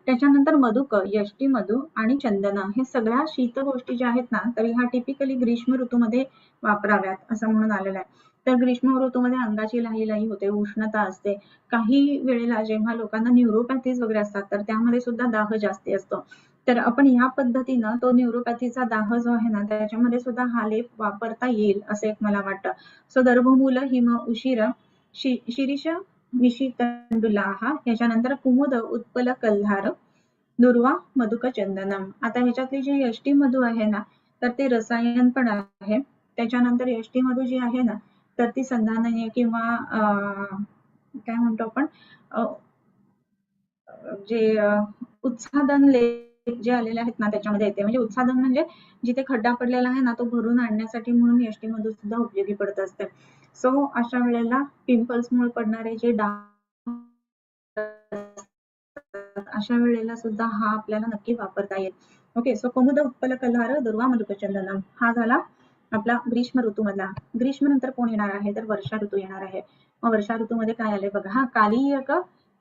त्याच्यानंतर मधुक, यष्टी मधू आणि चंदन, हे सगळ्या शीत गोष्टी ज्या आहेत ना, तर ह्या टिपिकली ग्रीष्म ऋतूमध्ये वापराव्यात असं म्हणून आलेलं आहे. तर ग्रीष्म ऋतूमध्ये अंगाची लाही होते, उष्णता असते. काही वेळेला जेव्हा लोकांना न्यूरोपॅथीज वगैरे असतात, तर त्यामध्ये सुद्धा दाह जास्ती असतो. तर आपण ह्या पद्धतीनं तो न्यूरोपॅथीचा दाह जो आहे ना, त्याच्यामध्ये सुद्धा हा लेप वापरता येईल असं एक मला वाटतं. सो दर्भमूल, हिम, उशीर, शिरीष, मिशी, तंडुलाहा. याच्यानंतर कुमुद, उत्पल, कल्हार, दुर्वा, मधुक, चंदनम. आता ह्याच्यातली जी यष्टी मधू आहे ना, तर ते रसायन पण आहे. त्याच्यानंतर यष्टी मधू जी आहे ना, तर ती संधाननीय किंवा काय म्हणतो आपण जे उत्सादन लेप जे आलेले आहेत ना त्याच्यामध्ये येते. म्हणजे उत्सादन म्हणजे जिथे खड्डा पडलेला आहे ना तो भरून आणण्यासाठी म्हणून यष्टी मधून सुद्धा उपयोगी पडत असते. सो अशा वेळेला पिंपल्समुळे पडणारे जे डाग अशा वेळेला सुद्धा हा आपल्याला नक्की वापरता येईल. ओके, सो कुमुद उत्पल कल्हार दुर्वा मधुपचंदनम हा झाला आपला ग्रीष्म ऋतूमधला. ग्रीष्म नंतर कोण येणार आहे तर वर्षा ऋतू येणार आहे. मग वर्षा ऋतूमध्ये काय आले बघा, हा कालियक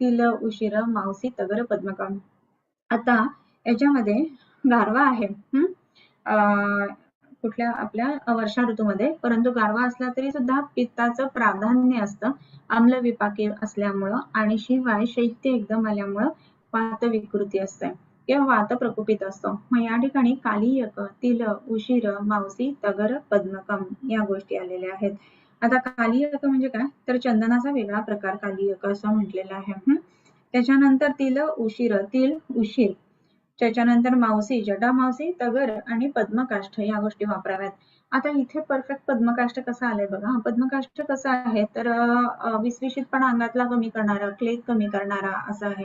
तिल उशीर मावसी तगर पद्मकम. आता याच्यामध्ये गारवा आहे कुठल्या आपल्या वर्षा ऋतूमध्ये, परंतु गारवा असला तरी सुद्धा पित्ताचं प्राधान्य असतं आम्ल विपाकी असल्यामुळं आणि शिवाय शैत्य एकदम आल्यामुळं वात विकृती असते किंवा वात प्रकोपित असतो. मग या ठिकाणी कालियक तिल उशीर मावसी तगर पद्मकम या गोष्टी आलेल्या आहेत. आता कालियक म्हणजे काय तर चंदनाचा वेगळा प्रकार कालियक असं म्हटलेला आहे. त्याच्यानंतर तिल उशीर तिल उशीर, त्याच्यानंतर मावसी जटा मावसी तगर आणि पद्मकाष्ठ या गोष्टी वापराव्यात. आता इथे परफेक्ट पद्मकाष्ठ कसं आलंय बघा. पद्मकाष्ठ कसं आहे तर विसविशीतपणा अंगातला कमी करणारा, क्लेद कमी करणारा असं आहे.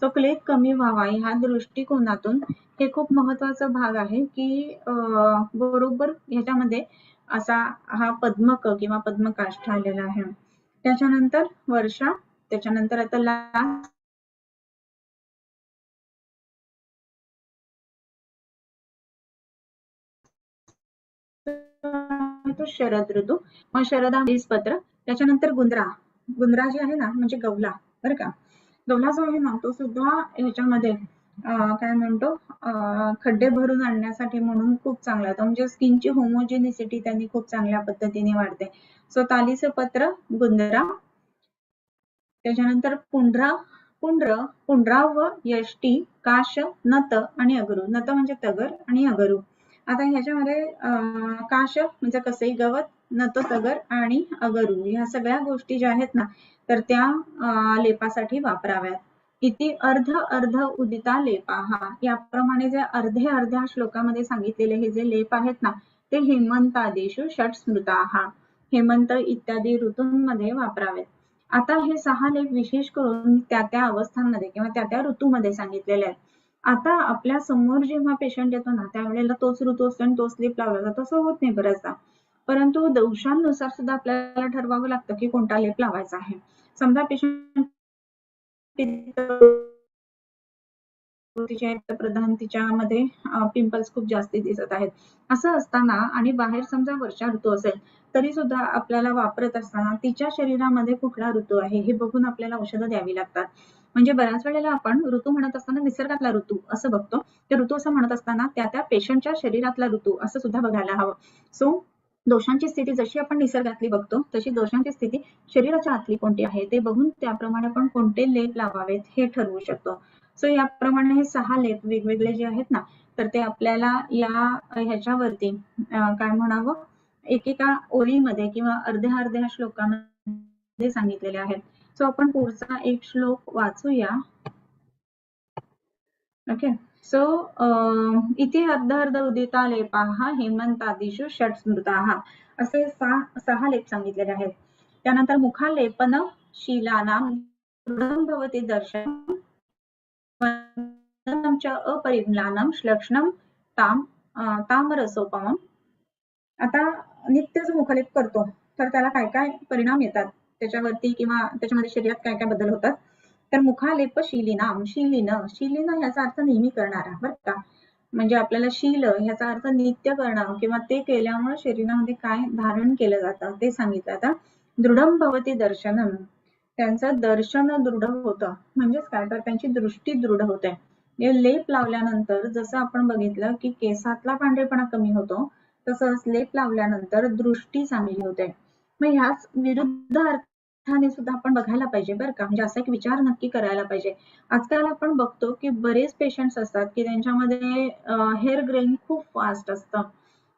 सो क्लेद कमी व्हावा ह्या दृष्टिकोनातून हे खूप महत्वाचा भाग आहे की बरोबर ह्याच्यामध्ये असा हा पद्मक किंवा पद्मकाष्ठ आलेला आहे. त्याच्यानंतर वर्षा, त्याच्यानंतर आता लास्ट तो शरद ऋतू. मग शरद पत्र, त्याच्यानंतर गुंद्रा. गुंद्रा जे आहे ना म्हणजे गवला बरं का. गवला जो आहे ना तो सुद्धा ह्याच्यामध्ये काय म्हणतो खड्डे भरून आणण्यासाठी म्हणून खूप चांगला होता. म्हणजे स्किनची होमोजेनिसिटी त्यांनी खूप चांगल्या पद्धतीने वाढते. सो तालीचं पत्र गुंद्रा, त्याच्यानंतर पुंड्रा पुंड्र पुंड्राव यष्टी काश नत आणि अगरू. नत म्हणजे तगर आणि अगरू. आता ह्याच्यामध्ये काश म्हणजे कसे गवत, नत तगर आणि अगरू ह्या सगळ्या गोष्टी ज्या आहेत ना तर त्या लेपासाठी वापराव्यात. इति अर्ध अर्ध उदिता लेपा हा याप्रमाणे जे अर्धे अर्ध्या श्लोकामध्ये सांगितलेले हे जे लेप आहेत ना ते हेमंतादिषु षट स्मृता हेमंत इत्यादी ऋतूंमध्ये वापरावेत. आता हे 6 लेप विशेष करून त्या त्या अवस्थांमध्ये किंवा त्या त्या ऋतूमध्ये सांगितलेले आहेत. आता आपल्या समोर जेव्हा पेशंट येतो ना त्यावेळेला तोच ऋतू असतो आणि तोच लेप लावला जातो असं होत नाही बऱ्याचदा. परंतु दोषांनुसार सुद्धा आपल्याला ठरवावं लागतं की कोणता लेप लावायचा आहे. समजा पेशंट प्रधान तिच्यामध्ये पिंपल्स खूप जास्त दिसत आहेत असं असताना आणि बाहेर समजा वर्षा ऋतू असेल तरी सुद्धा आपल्याला वापरत असताना तिच्या शरीरामध्ये कुठला ऋतू आहे हे बघून आपल्याला औषधं द्यावी लागतात. म्हणजे बऱ्याच वेळेला आपण ऋतू म्हणत असताना निसर्गातला ऋतू असं बघतो, ते ऋतू असं म्हणत असताना त्या त्या पेशंटच्या शरीरातला ऋतू असं सुद्धा बघायला हवं. सो दोषांची स्थिती जशी आपण निसर्गातली बघतो तशी दोषांची स्थिती शरीराच्या आतली कोणती आहे ते बघून त्याप्रमाणे आपण कोणते लेप लावावेत हे ठरवू शकतो. सो याप्रमाणे हे 6 लेप वेगवेगळे जे आहेत ना तर ते आपल्याला या ह्याच्यावरती काय म्हणावं एकेका ओळीमध्ये किंवा अर्ध्या अर्ध्या श्लोकामध्ये सांगितलेले आहेत. सो आपण पुढचा एक श्लोक वाचूया. ओके, सो इथे अर्ध अर्ध उदिता लेपाः हेमंतादिषु षट स्मृताः असे 6 लेप सांगितलेले आहेत. त्यानंतर मुखालेपन शीलानां दृढं भवति दर्शनम् अपरिम्लानं श्लक्ष्णं तामरसोपमम्. आता नित्य जो मुखलेप करतो तर त्याला काय काय परिणाम येतात त्याच्यावरती किंवा त्याच्यामध्ये शरीरात काय काय बदल होतात तर मुखालेप शीलिनाम शीलिन ह्याचा अर्थ नेहमी करणारा बरं का. म्हणजे आपल्याला शील ह्याचा अर्थ नित्य करणं किंवा ते केल्यामुळे शरीरामध्ये काय धारण केलं जातं ते सांगितलं. आता दृढं भवति दर्शनम त्यांचं दर्शन दृढ होतं म्हणजेच काय तर त्यांची दृष्टी दृढ होते. लेप लावल्यानंतर जसं आपण बघितलं की केसातला पांढरेपणा कमी होतो तसंच लेप लावल्यानंतर दृष्टी चांगली होते. मग ह्याच विरुद्ध अर्थाने सुद्धा आपण बघायला पाहिजे बरं का. म्हणजे असा एक विचार नक्की करायला पाहिजे. आजकाल आपण बघतो की बरेच पेशंट्स असतात की त्यांच्यामध्ये हेअर ग्रेइंग खूप फास्ट असतं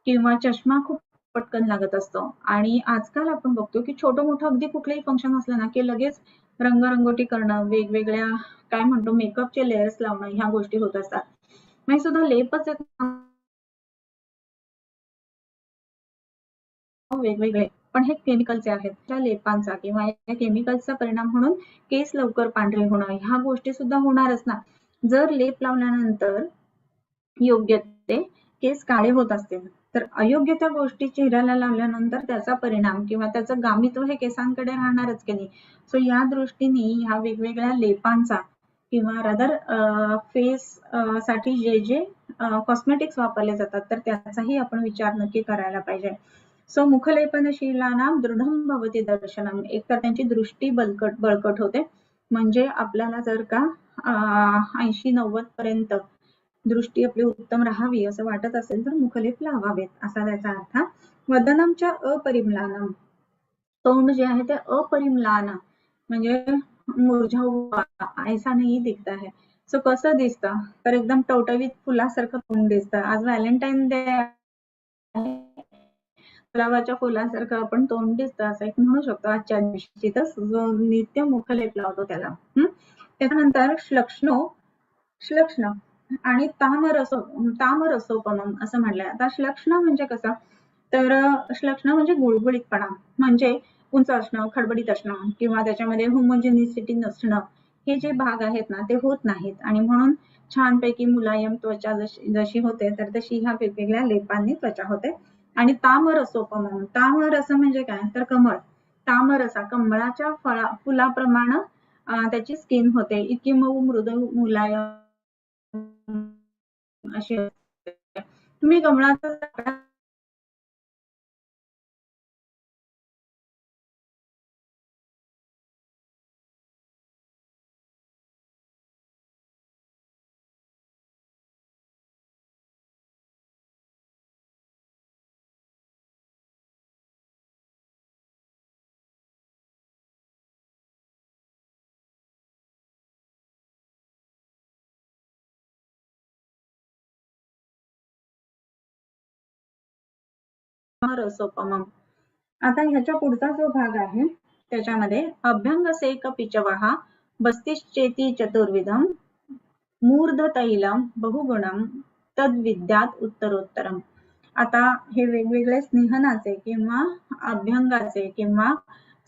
किंवा चष्मा खूप पटकन लागत असतो आणि आजकाल आपण बघतो की छोटं मोठं अगदी कुठलंही फंक्शन असलं ना की लगेच रंगरंगोटी करणं, वेगवेगळ्या काय म्हणतो मेकअपचे लेयर्स लावणं ह्या गोष्टी होत असतात. मग सुद्धा लेपच वेगवेगळे पण हे केमिकलचे आहेत. त्या लेपांचा किंवा या केमिकलचा परिणाम म्हणून केस लवकर पांढरे होणं ह्या गोष्टी सुद्धा होणारच ना. जर लेप लावल्यानंतर योग्य ते केस काळे होत असतील तर अयोग्य त्या गोष्टी चेहऱ्याला लावल्यानंतर त्याचा परिणाम किंवा त्याचं गामित्व हे केसांकडे राहणारच की नाही. सो या दृष्टीने ह्या वेगवेगळ्या लेपांचा किंवा रादर फेस साठी जे जे कॉस्मेटिक्स वापरले जातात तर त्याचाही आपण विचार नक्की करायला पाहिजे. सो मुखलेपनशीलानां दृढं भवति दर्शनम. एक तर त्यांची दृष्टी बळकट होते, म्हणजे आपल्याला जर का 80-90 पर्यंत दृष्टी आपली उत्तम राहावी असं वाटत असेल तर मुखलेप लावावेत असा त्याचा अर्थ. वदनमच्या अपरिम्लानम. तोंड जे आहे ते अपरिम्लान म्हणजे मुरझा ऐसा नाही दिसता है. सो कसं दिसतं तर एकदम टवटवीत फुलासारखं तोंड दिसतं. आज व्हॅलेंटाईन डे गुलाबाच्या फुलासारखं आपण तोंड दिसतं असं एक म्हणू शकतो आजच्या दिवशी. जो नित्य मुखलेप लावतो त्याला. त्याच्यानंतर श्लक्ष्ण आणि तामरसोपमम असं म्हटलंय. आता श्लक्ष्ण म्हणजे कसं तर श्लक्ष्ण म्हणजे गुळगुळीतपणा, म्हणजे उंच असणं, खडबडीत असणं किंवा त्याच्यामध्ये होमोजेनिसिटी नसणं हे जे भाग आहेत ना ते होत नाहीत आणि म्हणून छानपैकी मुलायम त्वचा जशी होते तर तशी ह्या वेगवेगळ्या लेपांनी त्वचा होते. आणि तामरसोपमम. तामरस म्हणजे काय तर कमळ. तामरसा कमळाच्या फुलाप्रमाणे त्याची स्किन होते, इतकी मऊ मृदू मुलायम अशी असते. तुम्ही कमळाचा रसोपमम. आता ह्याच्या पुढचा जो भाग आहे त्याच्यामध्ये अभ्यंगसेक पिचवहा बस्तिश्चेती चतुर्विधम मूर्ध तैलम बहुगुणम तद्विद्यात उत्तरोत्तरम. आता हे वेगवेगळे स्नेहनाचे किंवा अभ्यंगाचे किंवा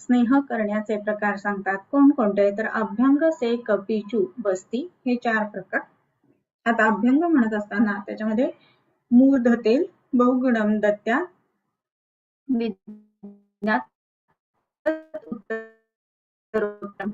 स्नेह करण्याचे प्रकार सांगतात. कोणकोणते तर अभ्यंग सेक पिचू बस्ती हे 4 प्रकार. आता अभ्यंग म्हणत असताना त्याच्यामध्ये मूर्ध तेल बहुगुणम दत्त्या विद्यात उत्तरोत्तरम.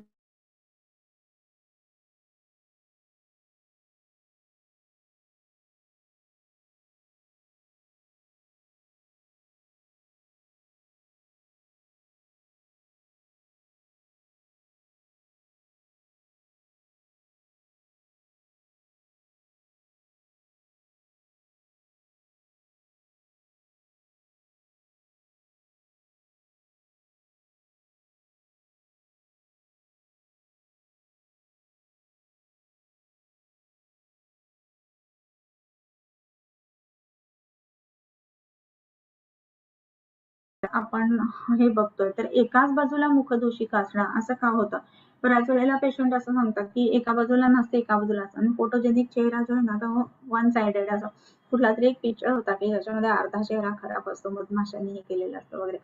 आपण हे बघतोय तर एकाच बाजूला मुखदोषिका असणं असं का होतं. बऱ्याच वेळेला पेशंट असं सांगतात की एका बाजूला नसते एका बाजूला असतं आणि फोटोजेनिक चेहरा जो आहे ना तो वन साइडेड असं. कुठला तरी एक पिक्चर होता की ज्याच्यामध्ये अर्धा चेहरा खराब असतो, मधमाशांनी हे केलेलं असतं वगैरे.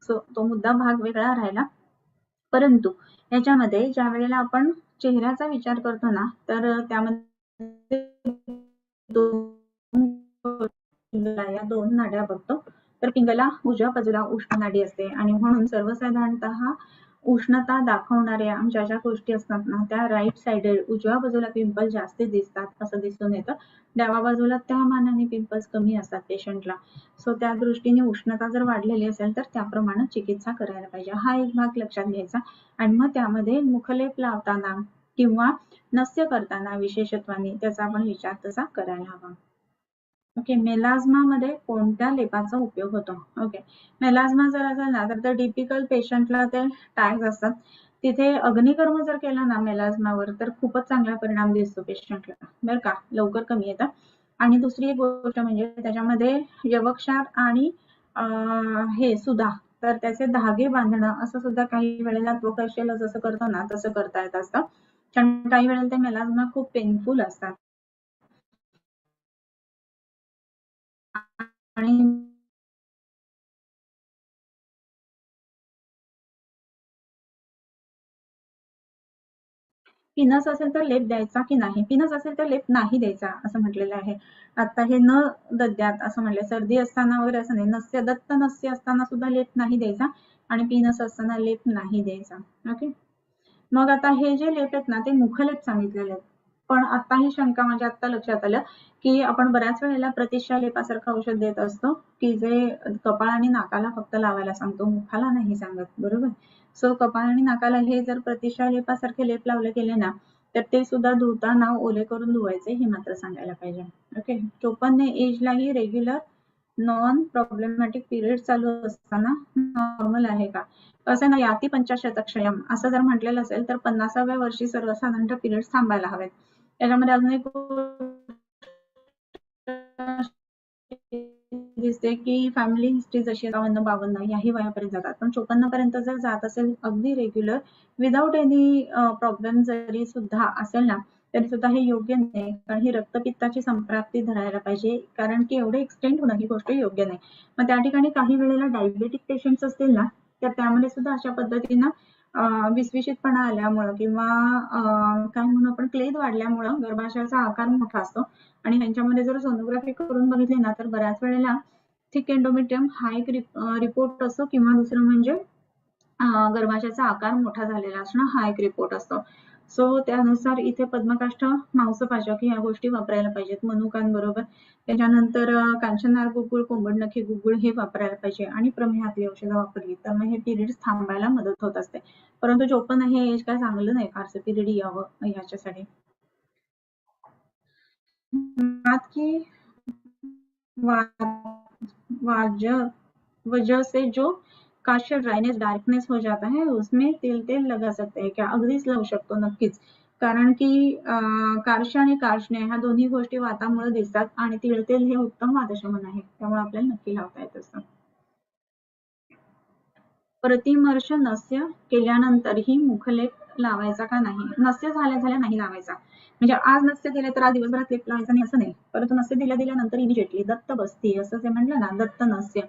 सो तो मुद्दा भाग वेगळा राहिला. परंतु याच्यामध्ये ज्या वेळेला आपण चेहऱ्याचा विचार करतो ना तर त्यामध्ये या 2 नाड्या बघतो. तर पिंगला उजव्या बाजूला उष्ण नाडी असते आणि म्हणून सर्वसाधारणतः उष्णता दाखवणाऱ्या ज्या ज्या गोष्टी असतात ना त्या राईट साइडेड उजव्या बाजूला पिंपल जास्त दिसतात असं दिसून येतं. डाव्या बाजूला त्या मानाने पिंपल्स कमी असतात पेशंटला. सो त्या दृष्टीने उष्णता जर वाढलेली असेल तर त्याप्रमाणे चिकित्सा करायला पाहिजे. हा एक भाग लक्षात घ्यायचा आणि मग त्यामध्ये मुखलेप लावताना किंवा नस्य करताना विशेषत्वाने त्याचा आपण विचार तसा करायला हवा. ओके. मेलाझ्मा मध्ये कोणत्या लेपाचा उपयोग होतो. ओके. मेलाझ्मा जर असेल ना तर टिपिकल पेशंटला ते टॅग्स असतात. तिथे अग्निकर्म जर केला ना मेलाझ्मावर तर खूपच चांगला परिणाम दिसतो पेशंटला बरं का, लवकर कमी येतं. आणि दुसरी एक गोष्ट म्हणजे त्याच्यामध्ये यवक्षार आणि हे सुद्धा तर त्याचे धागे बांधणं असं सुद्धा काही वेळेला त्वकशेला जसं करतो ना तसं करता येत असतं. कारण काही वेळेला ते मेलाझ्मा खूप पेनफुल असतात आणि पिनस असेल तर लेप द्यायचा की नाही, पिनस असेल तर लेप नाही द्यायचा असं म्हटलेलं आहे. आता हे न दद्यात असं म्हटलं, सर्दी असताना वगैरे असं नाही, नस्य दत्त नस्य असताना सुद्धा लेप नाही द्यायचा आणि पिनस असताना लेप नाही द्यायचा. ओके. मग आता हे जे लेप आहेत ना ते मुखलेप सांगितलेले आहेत. पण आता ही शंका माझ्या आता लक्षात आलं की आपण बऱ्याच वेळेला प्रतिष्ठा लेपासारखं औषध देत असतो की जे कपाळ आणि नाकाला फक्त लावायला सांगतो, मुखाला नाही सांगत, बरोबर. सो कपाळ आणि नाकाला हे जर प्रतिष्ठा लेपासारखे लेप लावले गेले ना तर ते सुद्धा धुताना ओले करून धुवायचे हे मात्र सांगायला पाहिजे. ओके. 54 एजलाही रेग्युलर नॉन प्रॉब्लेमॅटिक पिरियड चालू असताना नॉर्मल आहे का? असं नाही, अति पंचाशतक्षयम असं जर म्हटलेलं असेल तर 50व्या वर्षी सर्वसाधारणतः पिरियड्स थांबायला हवेत. त्याच्यामध्ये अजून एक दिसते की फॅमिली हिस्ट्री जशी 51-52 याही वयापर्यंत जातात, पण 54 पर्यंत जर जात असेल अगदी रेग्युलर विदाउट एनी प्रॉब्लेम जरी सुद्धा असेल ना तरी सुद्धा हे योग्य नाही, कारण ही रक्तपित्ताची संप्राप्ती धरायला पाहिजे, कारण की एवढे एक्सटेंड होणं ही गोष्ट योग्य नाही. मग त्या ठिकाणी काही वेळेला डायबेटिक पेशंट्स असतील ना तर त्यामध्ये सुद्धा अशा पद्धतीनं विसविशीतपणा आल्यामुळं किंवा काय म्हणू आपण क्लेद वाढल्यामुळं गर्भाशयाचा आकार मोठा असतो आणि ह्यांच्यामध्ये जर सोनोग्राफी करून बघितली ना तर बऱ्याच वेळेला थिक एंडोमेट्रियम हा एक रिपोर्ट असतो किंवा दुसरं म्हणजे गर्भाशयाचा आकार मोठा झालेला असणं हा एक रिपोर्ट असतो. सो त्यानुसार इथे पद्मकाष्ठ, मांसपाचक ह्या गोष्टी वापरायला पाहिजेत मनुकांबरोबर. त्याच्यानंतर कांचननार गुगुळ, कोंबडनखी गुगुळ हे वापरायला पाहिजे आणि प्रमेहातली औषधं वापरली तर मग हे पिरियड्स थांबायला मदत होत असते. परंतु 54 हे एज काय चांगलं नाही फारसं पिरियड यावं ह्याच्यासाठी. की वजह से जो काश ड्रायनेस डार्कनेस हो जाता है उसमें तेल लगा सकते हैं क्या? अगदीच लावू शकतो, नक्कीच. कारण की कार्श आणि कार्शने ह्या दोन्ही गोष्टी वातामुळे दिसतात आणि तिळतेल हे उत्तम वातशमन आहे, त्यामुळे आपल्याला नक्की लावता येत असतं. प्रतिमर्श नस्य केल्यानंतरही मुखलेप लावायचा का नाही? नस्य झाल्या नाही लावायचा. म्हणजे आज नस्य दिले तर आज दिवसभरात लेप लावायचा नाही असं नाही, परंतु नस्य दिल्यानंतर इमिजिएटली दत्त बसती असं जे म्हटलं ना, दत्त नस्य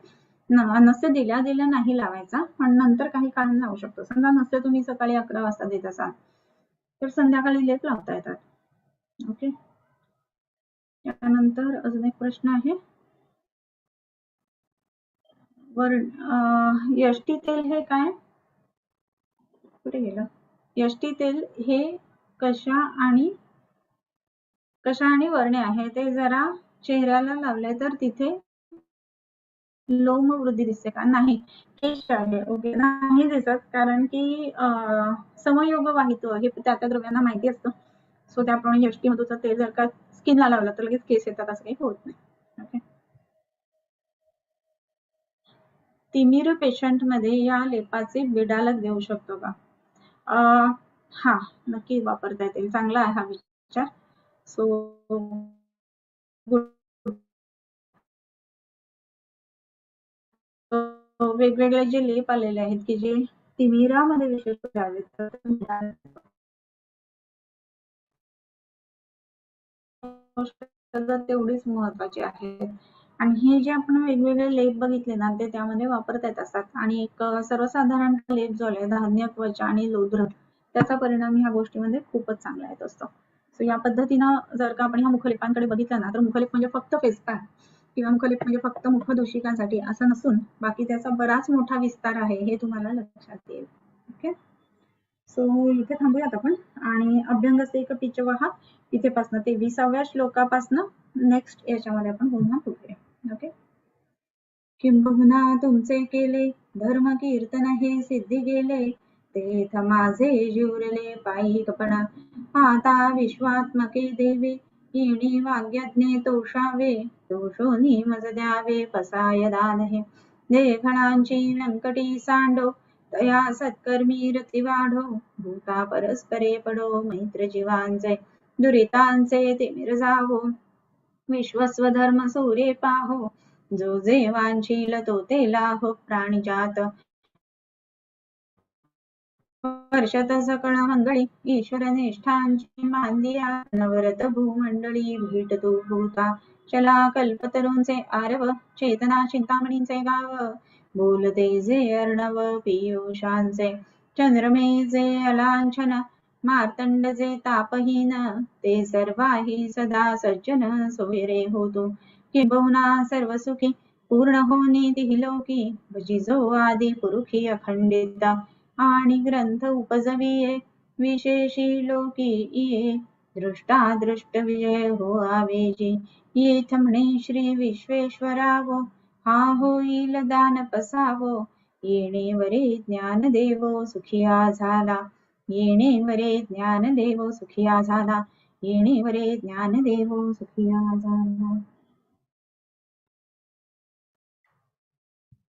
नस्य दिल्या नाही लावायचा, पण नंतर काही काळ लावू शकतो. समजा नस्य तुम्ही सकाळी 11 वाजता देत असाल तर संध्याकाळी लेप लावता येतात. ओके. त्यानंतर अजून एक प्रश्न आहे, यष्टी तेल हे काय? कुठे गेलं? यष्टी तेल हे कशा आणि वर्णे आहे ते जरा चेहऱ्याला लावले तर तिथे लोम वृद्धी दिसते का? नाही, केश आहे. ओके. नाही दिसत, कारण की समयोग वाहित हे त्या द्रव्यांना माहिती असतं. सो त्याप्रमाणे यष्टी मधूचं तेल जर का स्किनला लावलं तर लगेच केस येतात असं काही होत नाही. ओके. तिमिर पेशंट मध्ये या लेपाचे बिडालक देऊ शकतो का? हा, नक्की वापरता येतील. चांगला आहे हा विचार. सो वेगवेगळे जे लेप आलेले आहेत की जे तिमिरामध्ये विशेष द्यावे तर तेवढीच महत्वाची आहेत. आणि हे जे आपण वेगवेगळे लेप बघितले ना ते त्यामध्ये वापरता येत असतात आणि एक सर्वसाधारण लेप जो आहे धान्य, त्वचा आणि लोध्र त्याचा परिणाम ह्या गोष्टीमध्ये खूपच चांगला येत असतो. सो या पद्धतीनं जर का आपण ह्या मुखलेपांकडे बघितलं ना तर मुखलेप म्हणजे फक्त फेस पॅक किंवा मुखलेप म्हणजे फक्त मुखदूषिकांसाठी असं नसून बाकी त्याचा बराच मोठा विस्तार आहे हे तुम्हाला लक्षात येईल. ओके. सो इथे थांबूयात आपण आणि अभ्यंग एक पिचवहा इथेपासून ते 20व्या श्लोकापासून नेक्स्ट याच्यामध्ये आपण पुन्हा बोलूया. ओके. किंबहुना तुमचे केले धर्म कीर्तन हे सिद्धी गेले तेथ माझे जीवरले पायी कपणा आता विश्वात्मके देवे येणी वाग्यज्ञे तोषावे दोषोनी मज द्यावे पसाय दान हे देखणांची व्यंकटी सांडो तया सत्कर्मी रती वाढो भूता परस्परे पडो मैत्र जीवांचे दुरितांचे तिमिर जावो विश्वस्वधर्म सूर्ये पाहो जो जे वांछील तो ते लाहो प्राणिजात वर्षत सकळ मंगळी ईश्वर निष्ठांची मांदिया नवरत भूमंडळी भेटतो भूता चला कल्पतरूंचे आरव चेतना चिंतामणींचे गाव बोलते जे अर्णव पियुषांचे चंद्रमेचे अलांछन मार्तंड जे तापहीन ते सर्वाही सदा सज्जन सोयरे होतो किंबहुना सर्व सुखी पूर्ण होनी तिही लोकी भजिजो आदी पुरुषी अखंडिता आणि ग्रंथ उपजविये विशेषी लोकी ये दृष्टा दृष्ट विजय हो आवेजी येथ म्हणे श्री विश्वेश्वरावो हा होईल दान पसावो येणे वरे ज्ञान देवो सुखिया झाला येणे वरे ज्ञान देवो सुखिया झाला येणे वरे ज्ञान देवो सुखिया झाला